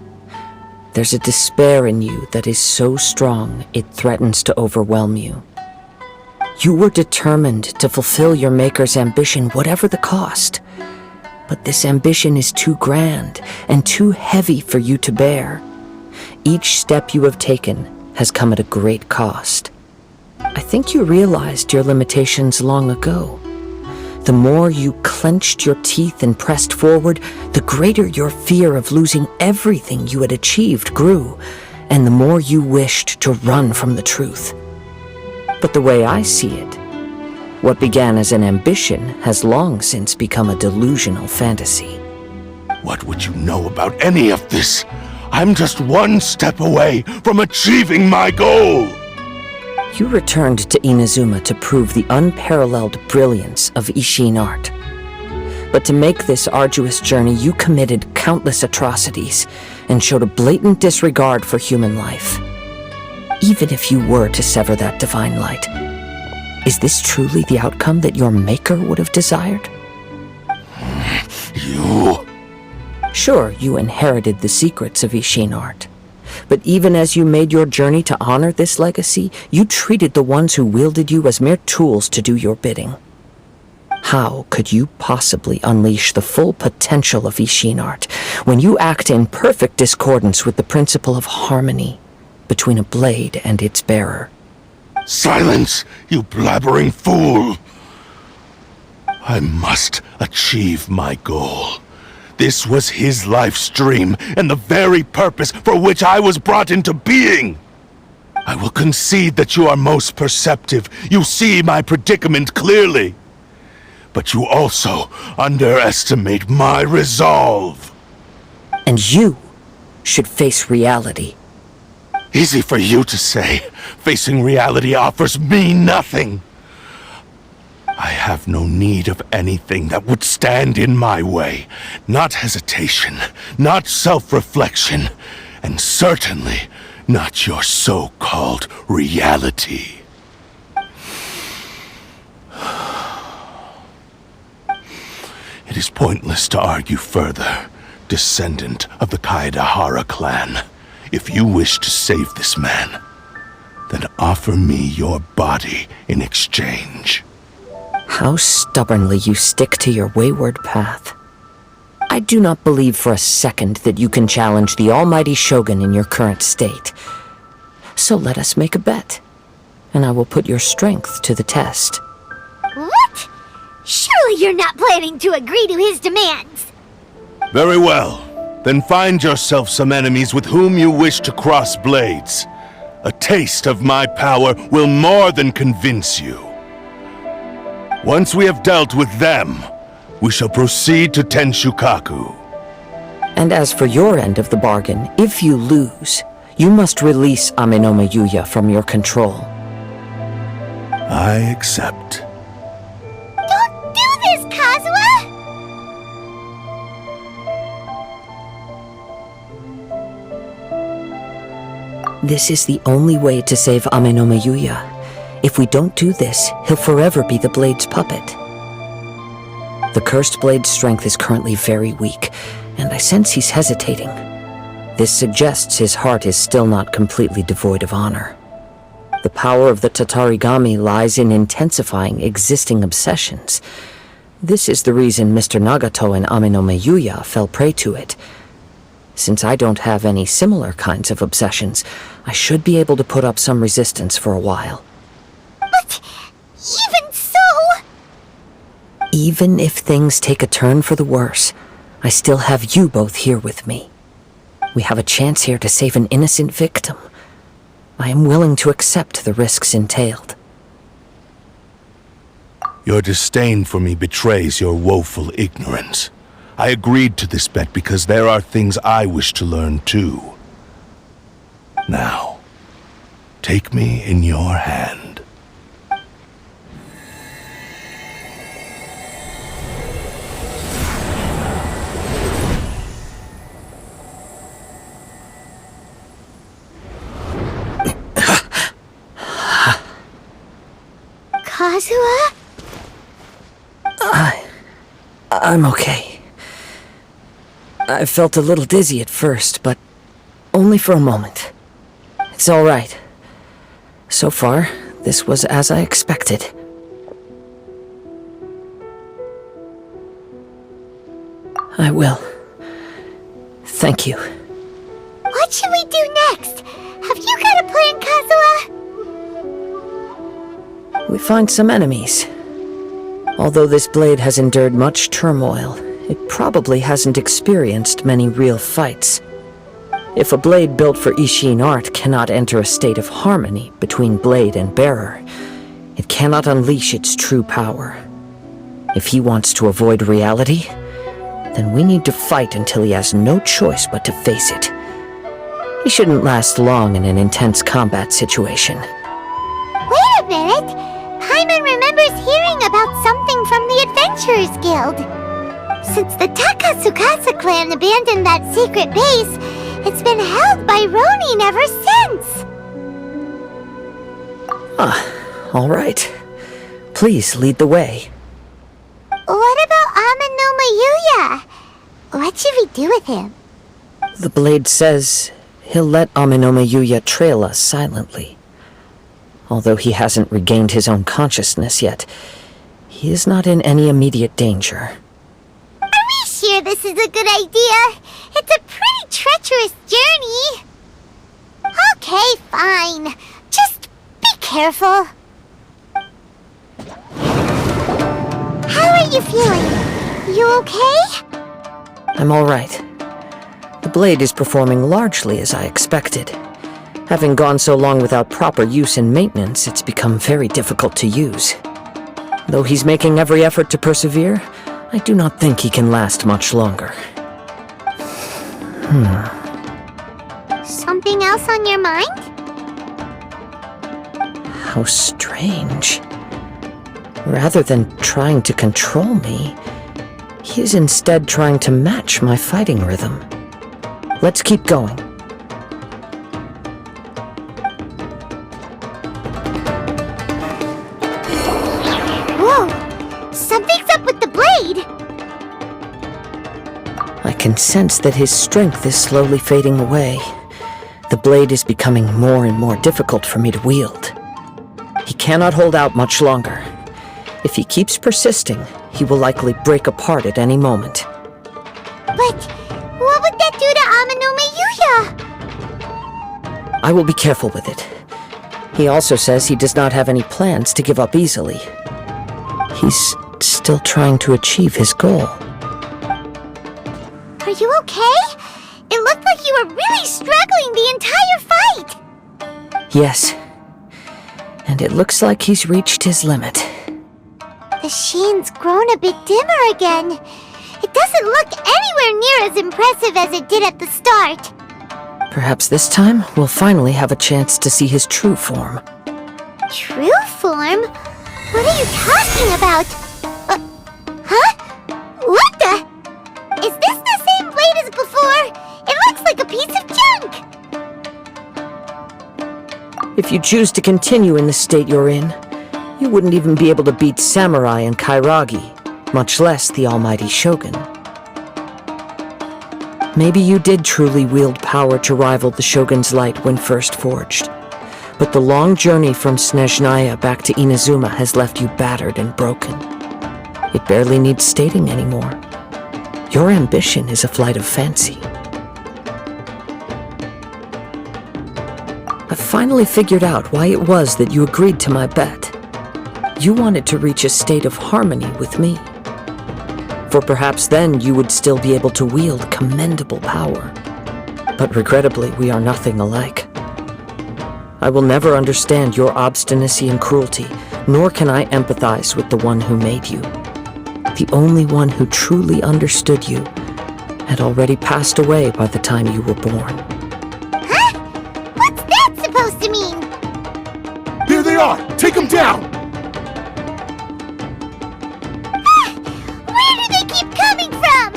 There's a despair in you that is so strong it threatens to overwhelm you. You were determined to fulfill your maker's ambition, whatever the cost. But this ambition is too grand and too heavy for you to bear. Each step you have taken has come at a great cost. I think you realized your limitations long ago. The more you clenched your teeth and pressed forward, the greater your fear of losing everything you had achieved grew, and the more you wished to run from the truth. But the way I see it, what began as an ambition has long since become a delusional fantasy. What would you know about any of this? I'm just one step away from achieving my goal! You returned to Inazuma to prove the unparalleled brilliance of Isshin art. But to make this arduous journey, you committed countless atrocities and showed a blatant disregard for human life. Even if you were to sever that divine light, is this truly the outcome that your maker would have desired? You... Sure, you inherited the secrets of Isshin art. But even as you made your journey to honor this legacy, you treated the ones who wielded you as mere tools to do your bidding. How could you possibly unleash the full potential of Isshin art when you act in perfect discordance with the principle of harmony between a blade and its bearer? Silence, you blabbering fool! I must achieve my goal. This was his life's dream, and the very purpose for which I was brought into being. I will concede that you are most perceptive. You see my predicament clearly. But you also underestimate my resolve. And you should face reality. Easy for you to say. Facing reality offers me nothing. I have no need of anything that would stand in my way. Not hesitation, not self-reflection, and certainly not your so-called reality. It is pointless to argue further, descendant of the Kaedahara clan. If you wish to save this man, then offer me your body in exchange. How stubbornly you stick to your wayward path. I do not believe for a second that you can challenge the almighty Shogun in your current state. So let us make a bet, and I will put your strength to the test. What? Surely you're not planning to agree to his demands. Very well. Then find yourself some enemies with whom you wish to cross blades. A taste of my power will more than convince you. Once we have dealt with them, we shall proceed to Tenshukaku. And as for your end of the bargain, if you lose, you must release Amenome Yuya from your control. I accept. Don't do this, Kazuha! This is the only way to save Amenome Yuya. If we don't do this, he'll forever be the Blade's puppet. The Cursed Blade's strength is currently very weak, and I sense he's hesitating. This suggests his heart is still not completely devoid of honor. The power of the Tatarigami lies in intensifying existing obsessions. This is the reason Mr. Nagato and Amenome Yuya fell prey to it. Since I don't have any similar kinds of obsessions, I should be able to put up some resistance for a while. But even so... Even if things take a turn for the worse, I still have you both here with me. We have a chance here to save an innocent victim. I am willing to accept the risks entailed. Your disdain for me betrays your woeful ignorance. I agreed to this bet because there are things I wish to learn too. Now, take me in your hand. Kazuha? I'm okay. I felt a little dizzy at first, but only for a moment. It's all right. So far, this was as I expected. I will. Thank you. What should we do next? Have you got a plan, Kazuha? We find some enemies. Although this blade has endured much turmoil, it probably hasn't experienced many real fights. If a blade built for Isshin art cannot enter a state of harmony between blade and bearer, it cannot unleash its true power. If he wants to avoid reality, then we need to fight until he has no choice but to face it. He shouldn't last long in an intense combat situation. Wait a minute! Paimon remembers hearing about something from the Adventurers Guild. Since the Takatsukasa clan abandoned that secret base, it's been held by Ronin ever since. All right. Please lead the way. What about Amenome Yuya? What should we do with him? The blade says he'll let Amenome Yuya trail us silently. Although he hasn't regained his own consciousness yet, he is not in any immediate danger. Are we sure this is a good idea? It's a pretty treacherous journey. Okay, fine. Just be careful. How are you feeling? You okay? I'm all right. The blade is performing largely as I expected. Having gone so long without proper use and maintenance, it's become very difficult to use. Though he's making every effort to persevere, I do not think he can last much longer. Something else on your mind? How strange. Rather than trying to control me, he is instead trying to match my fighting rhythm. Let's keep going. Whoa! Something's up with the blade! I can sense that his strength is slowly fading away. The blade is becoming more and more difficult for me to wield. He cannot hold out much longer. If he keeps persisting, he will likely break apart at any moment. But what would that do to Amenome Yuya? I will be careful with it. He also says he does not have any plans to give up easily. He's still trying to achieve his goal. Are you okay? It looked like you were really struggling the entire fight! Yes. And it looks like he's reached his limit. The sheen's grown a bit dimmer again. It doesn't look anywhere near as impressive as it did at the start. Perhaps this time we'll finally have a chance to see his true form. True form? What are you talking about? Huh? What the? Is this the same blade as before? It looks like a piece of junk! If you choose to continue in the state you're in, you wouldn't even be able to beat Samurai and Kairagi, much less the almighty Shogun. Maybe you did truly wield power to rival the Shogun's light when first forged. But the long journey from Snezhnaya back to Inazuma has left you battered and broken. It barely needs stating anymore. Your ambition is a flight of fancy. I finally figured out why it was that you agreed to my bet. You wanted to reach a state of harmony with me. For perhaps then you would still be able to wield commendable power. But regrettably, we are nothing alike. I will never understand your obstinacy and cruelty, nor can I empathize with the one who made you. The only one who truly understood you had already passed away by the time you were born. Huh? What's that supposed to mean? Here they are! Take them down! Where do they keep coming from?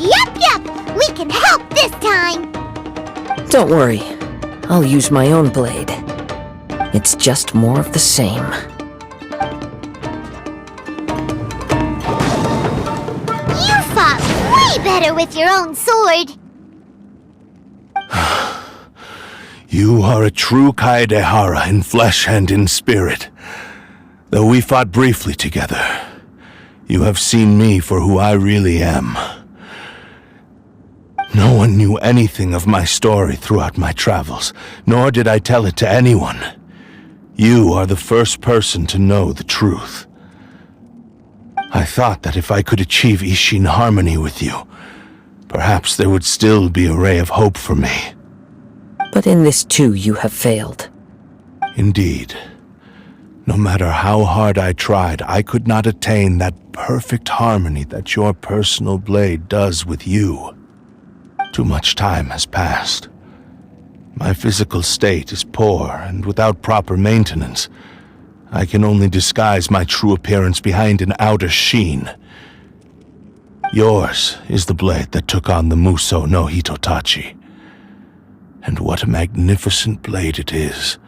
Yup, we can help this time! Don't worry. I'll use my own blade. It's just more of the same. You fought way better with your own sword! You are a true Kaedehara in flesh and in spirit. Though we fought briefly together, you have seen me for who I really am. No one knew anything of my story throughout my travels, nor did I tell it to anyone. You are the first person to know the truth. I thought that if I could achieve Isshin harmony with you, perhaps there would still be a ray of hope for me. But in this too, you have failed. Indeed. No matter how hard I tried, I could not attain that perfect harmony that your personal blade does with you. Too much time has passed. My physical state is poor, and without proper maintenance, I can only disguise my true appearance behind an outer sheen. Yours is the blade that took on the Muso no Hitotachi. And what a magnificent blade it is.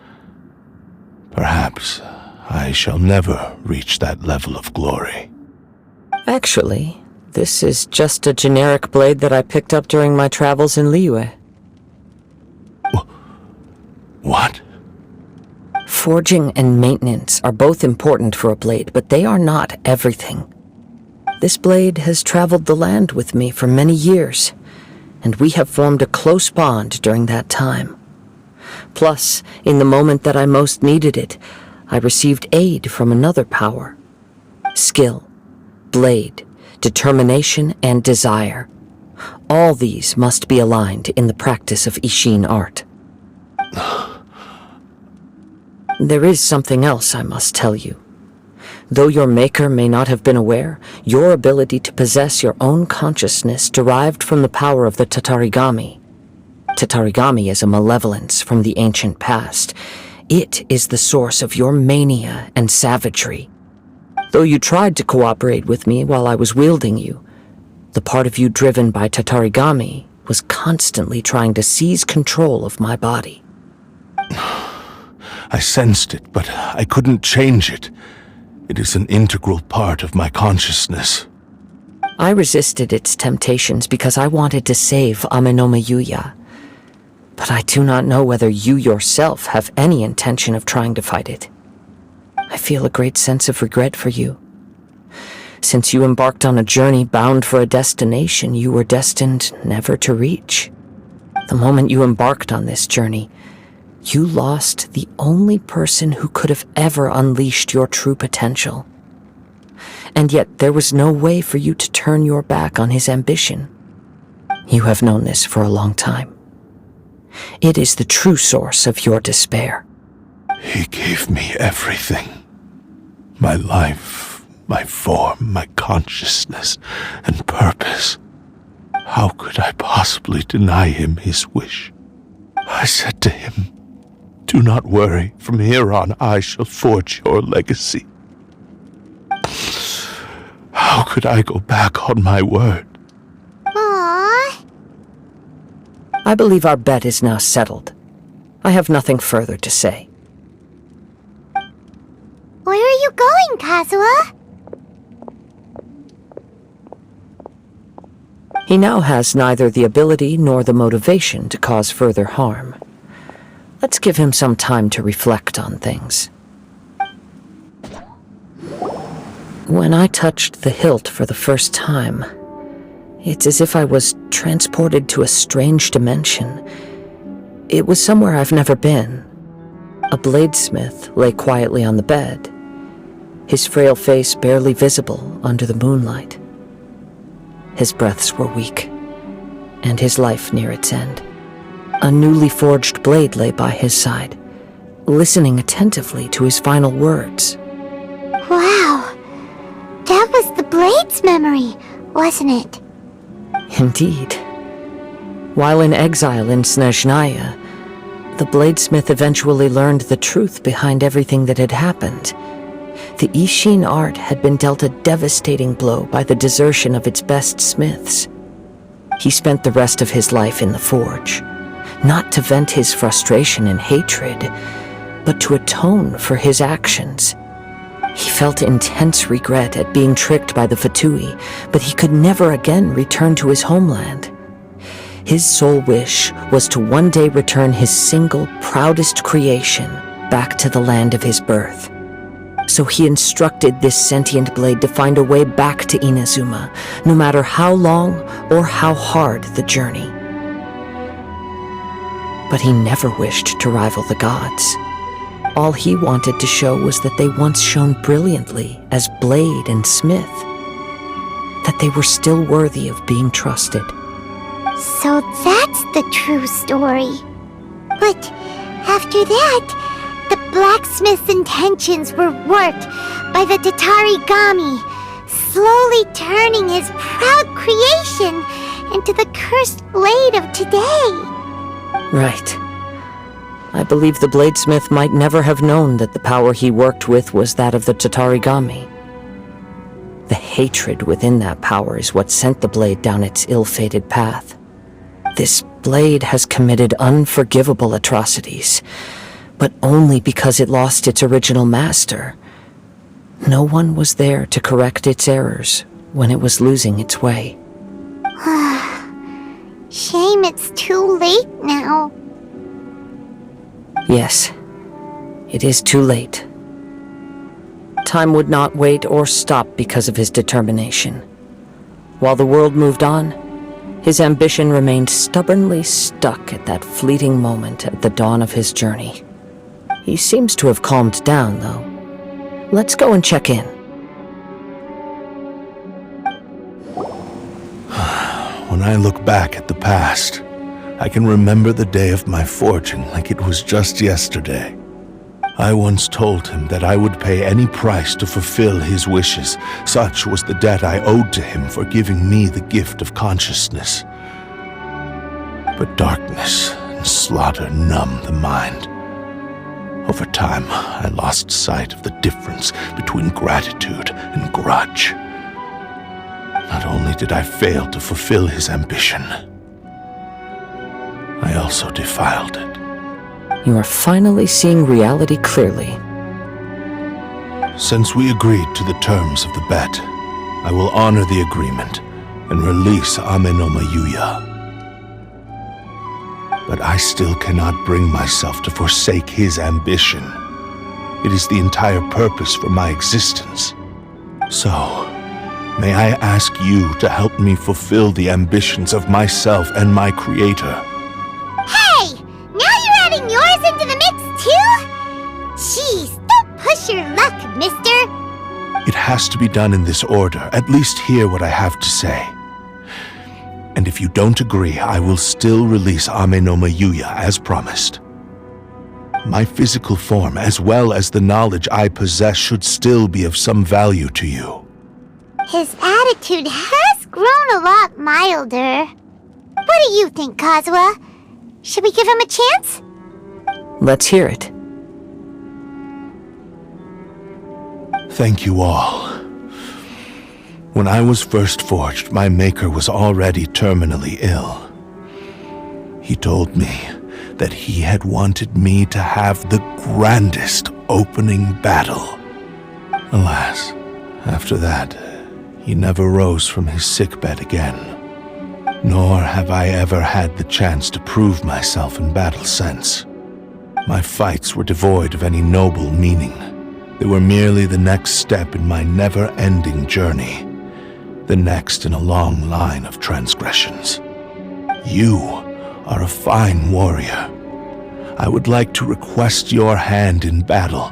Perhaps I shall never reach that level of glory. Actually, this is just a generic blade that I picked up during my travels in Liyue. What? Forging and maintenance are both important for a blade, but they are not everything. This blade has traveled the land with me for many years, and we have formed a close bond during that time. Plus, in the moment that I most needed it, I received aid from another power. Skill, blade, determination, and desire. All these must be aligned in the practice of Isshin art. There is something else I must tell you. Though your maker may not have been aware, your ability to possess your own consciousness derived from the power of the Tatarigami. Tatarigami is a malevolence from the ancient past. It is the source of your mania and savagery. Though you tried to cooperate with me while I was wielding you, the part of you driven by Tatarigami was constantly trying to seize control of my body. I sensed it, but I couldn't change it. It is an integral part of my consciousness. I resisted its temptations because I wanted to save Amenoma Yuya. But I do not know whether you yourself have any intention of trying to fight it. I feel a great sense of regret for you. Since you embarked on a journey bound for a destination you were destined never to reach. The moment you embarked on this journey, you lost the only person who could have ever unleashed your true potential. And yet there was no way for you to turn your back on his ambition. You have known this for a long time. It is the true source of your despair. He gave me everything. My life, my form, my consciousness, and purpose. How could I possibly deny him his wish? I said to him, "Do not worry, from here on I shall forge your legacy." How could I go back on my word? Aww. I believe our bet is now settled. I have nothing further to say. Where are you going, Kazuha? He now has neither the ability nor the motivation to cause further harm. Let's give him some time to reflect on things. When I touched the hilt for the first time, it's as if I was transported to a strange dimension. It was somewhere I've never been. A bladesmith lay quietly on the bed, his frail face barely visible under the moonlight. His breaths were weak, and his life near its end. A newly forged blade lay by his side, listening attentively to his final words. Wow. That was the blade's memory, wasn't it? Indeed. While in exile in Snezhnaya, the bladesmith eventually learned the truth behind everything that had happened. The Isshin art had been dealt a devastating blow by the desertion of its best smiths. He spent the rest of his life in the forge, not to vent his frustration and hatred, but to atone for his actions. He felt intense regret at being tricked by the Fatui, but he could never again return to his homeland. His sole wish was to one day return his single, proudest creation back to the land of his birth. So he instructed this sentient blade to find a way back to Inazuma, no matter how long or how hard the journey. But he never wished to rival the gods. All he wanted to show was that they once shone brilliantly as blade and smith, that they were still worthy of being trusted. So that's the true story. But after that, the blacksmith's intentions were worked by the Tatarigami, slowly turning his proud creation into the cursed blade of today. Right. I believe the bladesmith might never have known that the power he worked with was that of the Tatarigami. The hatred within that power is what sent the blade down its ill-fated path. This blade has committed unforgivable atrocities, but only because it lost its original master. No one was there to correct its errors when it was losing its way. Shame it's too late now. Yes, it is too late. Time would not wait or stop because of his determination. While the world moved on, his ambition remained stubbornly stuck at that fleeting moment at the dawn of his journey. He seems to have calmed down, though. Let's go and check in. When I look back at the past, I can remember the day of my forging like it was just yesterday. I once told him that I would pay any price to fulfill his wishes. Such was the debt I owed to him for giving me the gift of consciousness. But darkness and slaughter numb the mind. Over time, I lost sight of the difference between gratitude and grudge. Not only did I fail to fulfill his ambition, I also defiled it. You are finally seeing reality clearly. Since we agreed to the terms of the bet, I will honor the agreement and release Amenoma Yuya. But I still cannot bring myself to forsake his ambition. It is the entire purpose for my existence. So, may I ask you to help me fulfill the ambitions of myself and my creator? Hey! Now you're adding yours into the mix too? Jeez, don't push your luck, mister. It has to be done in this order. At least hear what I have to say. And if you don't agree, I will still release Amenoma Yuya as promised. my physical form, as well as the knowledge I possess, should still be of some value to you. His attitude has grown a lot milder. What do you think, Kazuha? Should we give him a chance? Let's hear it. Thank you all. When I was first forged, my maker was already terminally ill. He told me that he had wanted me to have the grandest opening battle. Alas, after that, he never rose from his sickbed again. Nor have I ever had the chance to prove myself in battle since. My fights were devoid of any noble meaning. They were merely the next step in my never-ending journey, the next in a long line of transgressions. You are a fine warrior. I would like to request your hand in battle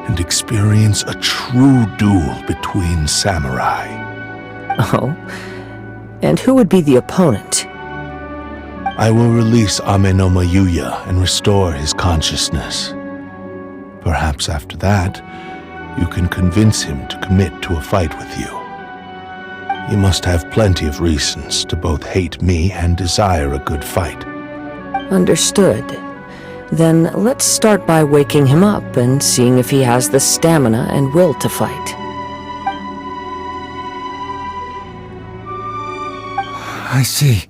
and experience a true duel between samurai. Oh? And who would be the opponent? I will release Amenoma Yuya and restore his consciousness. Perhaps after that, you can convince him to commit to a fight with you. You must have plenty of reasons to both hate me and desire a good fight. Understood. Then let's start by waking him up and seeing if he has the stamina and will to fight. I see.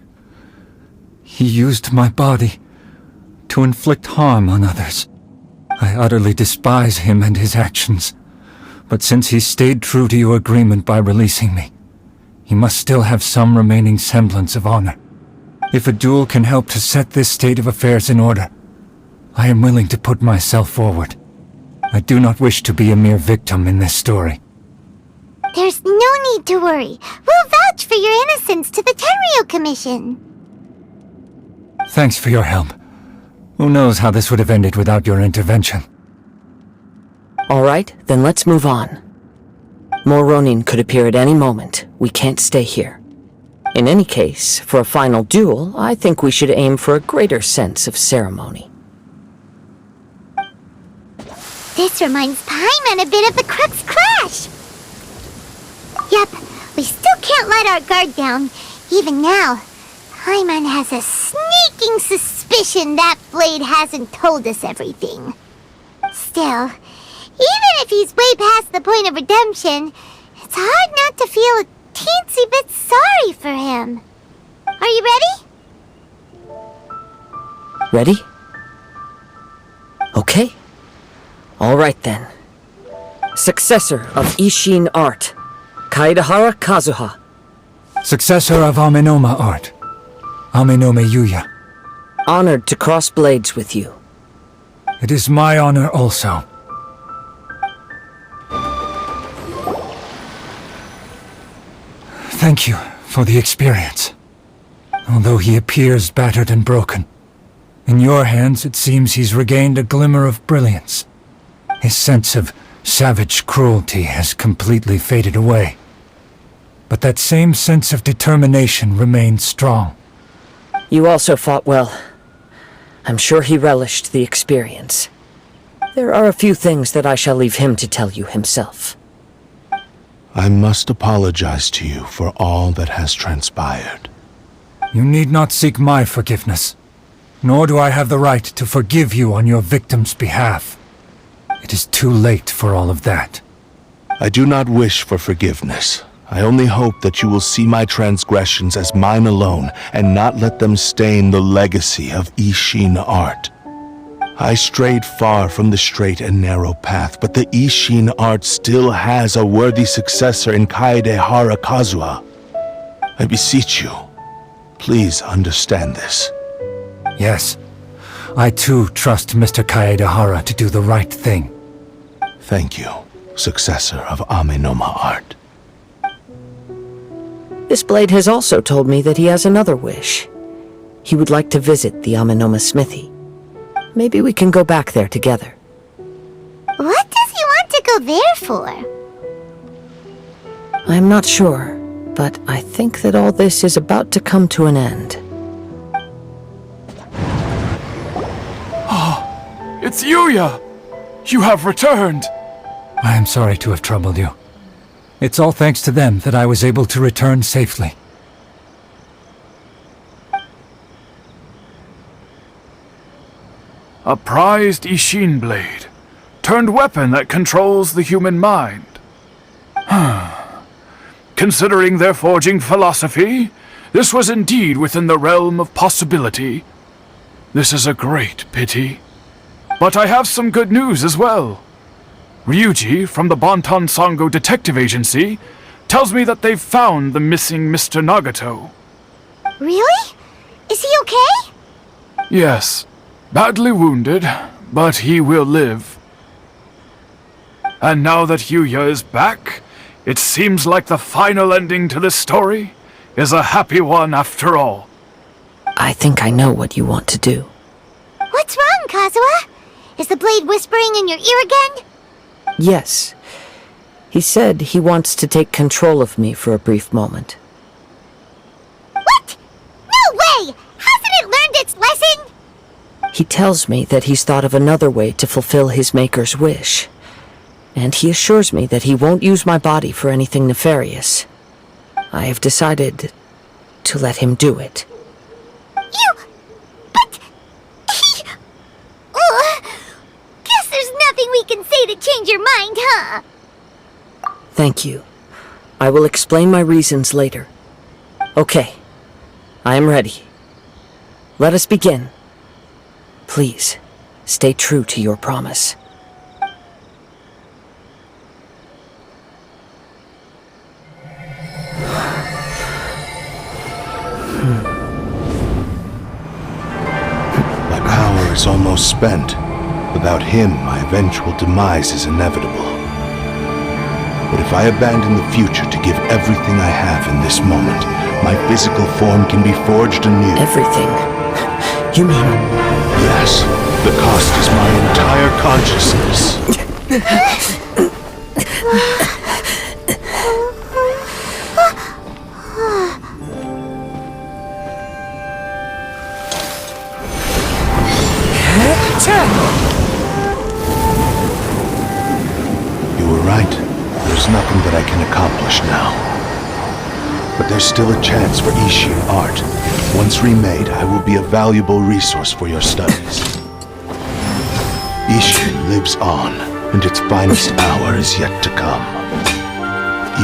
He used my body to inflict harm on others. I utterly despise him and his actions. But since he stayed true to your agreement by releasing me, he must still have some remaining semblance of honor. If a duel can help to set this state of affairs in order, I am willing to put myself forward. I do not wish to be a mere victim in this story. There's no need to worry. We'll vouch for your innocence to the Tenryo Commission. Thanks for your help. Who knows how this would have ended without your intervention. All right, then let's move on. More Ronin could appear at any moment. We can't stay here. In any case, for a final duel, I think we should aim for a greater sense of ceremony. This reminds Paimon a bit of the Crux Crash. Yep, we still can't let our guard down. Even now, Paimon has a sneaking suspicion that Blade hasn't told us everything. Still, even if he's way past the point of redemption, it's hard not to feel a teensy bit sorry for him. Are you ready? Ready? Okay. All right then. Successor of Isshin art, Kaedahara Kazuha. Successor of Amenoma art, Amenoma Yuya. Honored to cross blades with you. It is my honor also. Thank you for the experience. Although he appears battered and broken, in your hands it seems he's regained a glimmer of brilliance. His sense of savage cruelty has completely faded away. But that same sense of determination remains strong. You also fought well. I'm sure he relished the experience. There are a few things that I shall leave him to tell you himself. I must apologize to you for all that has transpired. You need not seek my forgiveness, nor do I have the right to forgive you on your victim's behalf. It is too late for all of that. I do not wish for forgiveness. I only hope that you will see my transgressions as mine alone and not let them stain the legacy of Isshin art. I strayed far from the straight and narrow path, but the Isshin art still has a worthy successor in Kaedahara Kazuha. I beseech you, please understand this. Yes, I too trust Mr. Kaedahara to do the right thing. Thank you, successor of Amenoma art. This blade has also told me that he has another wish. He would like to visit the Amenoma smithy. Maybe we can go back there together. What does he want to go there for? I'm not sure, but I think that all this is about to come to an end. It's It's Yuya! You have returned! I am sorry to have troubled you. It's all thanks to them that I was able to return safely. A prized Isshin blade, turned weapon that controls the human mind. Considering their forging philosophy, this was indeed within the realm of possibility. This is a great pity. But I have some good news as well. Ryuji, from the Bonton Sango Detective Agency, tells me that they've found the missing Mr. Nagato. Really? Is he okay? Yes, badly wounded, but he will live. And now that Yuya is back, it seems like the final ending to this story is a happy one after all. I think I know what you want to do. What's wrong, Kazuha? Is the blade whispering in your ear again? Yes. He said he wants to take control of me for a brief moment. What? No way! Hasn't it learned its lesson? He tells me that he's thought of another way to fulfill his maker's wish. And he assures me that he won't use my body for anything nefarious. I have decided to let him do it. But... Guess there's nothing we can say to change your mind, huh? Thank you. I will explain my reasons later. Okay. I am ready. Let us begin. Please, stay true to your promise. My power is almost spent. Without him, my eventual demise is inevitable. But if I abandon the future to give everything I have in this moment, my physical form can be forged anew. Everything? You mean... Yes, the cost is my entire consciousness. You were right. There's nothing that I can accomplish now. But there's still a chance for Isshin art. Once remade, I will be a valuable resource for your studies. Isshin lives on, and its finest hour is yet to come.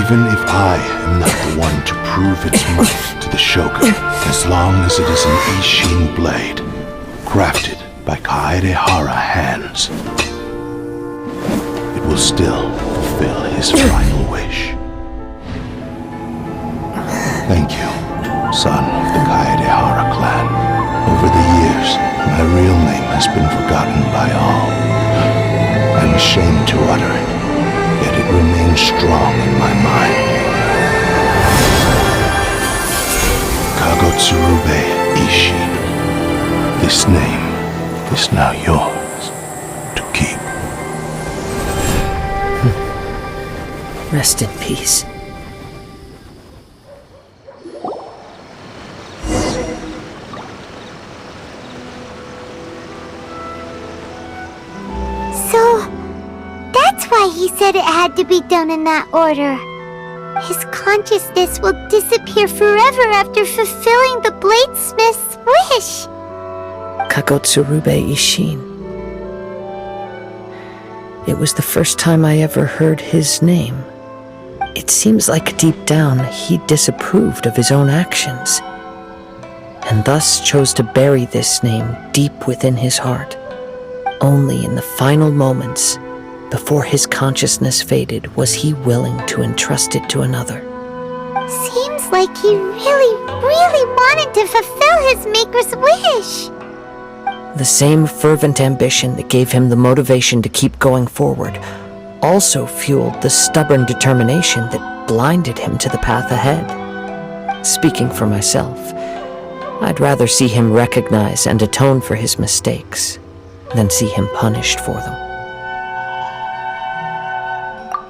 Even if I am not the one to prove its might to the Shogun, as long as it is an Isshin blade, crafted by Kaedehara hands, it will still fulfill his final wish. Thank you, son of the Kaedehara clan. Over the years, my real name has been forgotten by all. I'm ashamed to utter it, yet it remains strong in my mind. Kagotsurube Isshin. This name is now yours to keep. Rest in peace. He said it had to be done in that order. His consciousness will disappear forever after fulfilling the bladesmith's wish. Kagotsurube Isshin. It was the first time I ever heard his name. It seems like deep down he disapproved of his own actions, and thus chose to bury this name deep within his heart. Only in the final moments, before his consciousness faded, was he willing to entrust it to another. Seems like he really wanted to fulfill his maker's wish. The same fervent ambition that gave him the motivation to keep going forward also fueled the stubborn determination that blinded him to the path ahead. Speaking for myself, I'd rather see him recognize and atone for his mistakes than see him punished for them.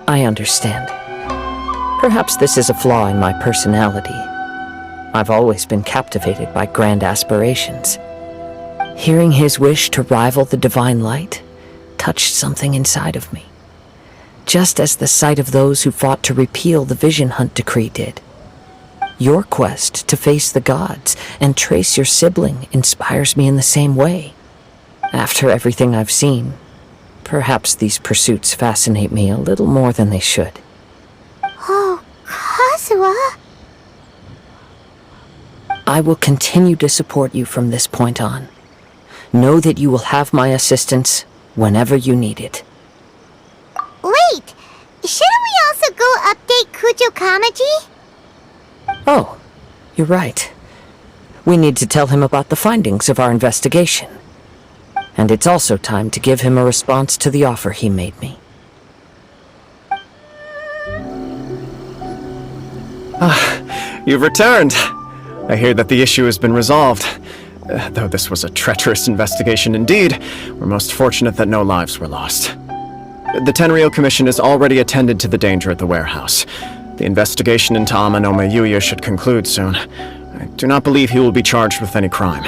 I understand. Perhaps this is a flaw in my personality. I've always been captivated by grand aspirations. Hearing his wish to rival the divine light, touched something inside of me, just as the sight of those who fought to repeal the Vision Hunt decree did. Your quest to face the gods and trace your sibling inspires me in the same way. After everything I've seen, perhaps these pursuits fascinate me a little more than they should. Oh, Kazuha? I will continue to support you from this point on. Know that you will have my assistance whenever you need it. Wait! Shouldn't we also go update Kujo Kamaji? Oh, you're right. We need to tell him about the findings of our investigation. And it's also time to give him a response to the offer he made me. You've returned. I hear that the issue has been resolved. Though this was a treacherous investigation indeed, we're most fortunate that no lives were lost. The Tenryou Commission has already attended to the danger at the warehouse. The investigation into Amanome Yuya should conclude soon. I do not believe he will be charged with any crime.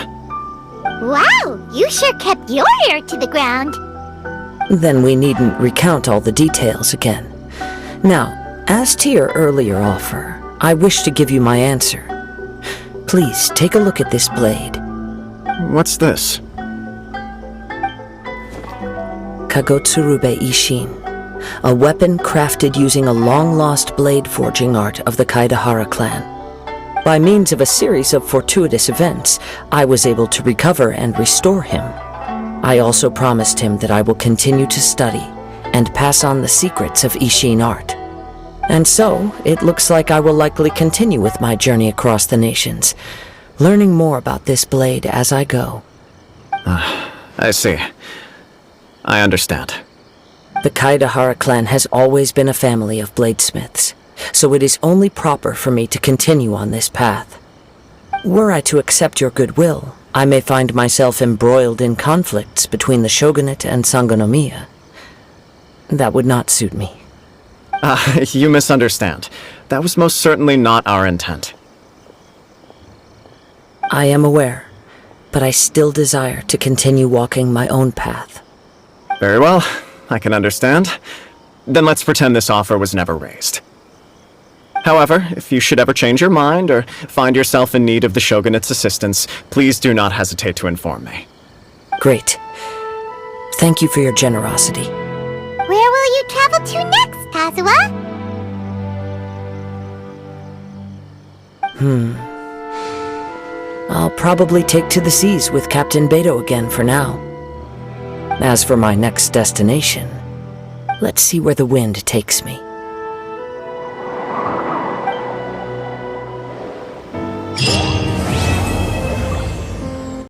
Wow, you sure kept your ear to the ground. Then we needn't recount all the details again. Now, as to your earlier offer, I wish to give you my answer. Please take a look at this blade. What's this? Kagotsurube Isshin, a weapon crafted using a long-lost blade forging art of the Kaidahara clan. By means of a series of fortuitous events, I was able to recover and restore him. I also promised him that I will continue to study and pass on the secrets of Isshin art. And so, it looks like I will likely continue with my journey across the nations, learning more about this blade as I go. I see. I understand. The Kaidahara clan has always been a family of bladesmiths, so it is only proper for me to continue on this path. Were I to accept your goodwill, I may find myself embroiled in conflicts between the shogunate and Sangonomiya. That would not suit me. You misunderstand. That was most certainly not our intent. I am aware, but I still desire to continue walking my own path. Very well, I can understand. Then let's pretend this offer was never raised. However, if you should ever change your mind or find yourself in need of the Shogunate's assistance, please do not hesitate to inform me. Great. Thank you for your generosity. Where will you travel to next, Kazuha? I'll probably take to the seas with Captain Beto again for now. As for my next destination, let's see where the wind takes me.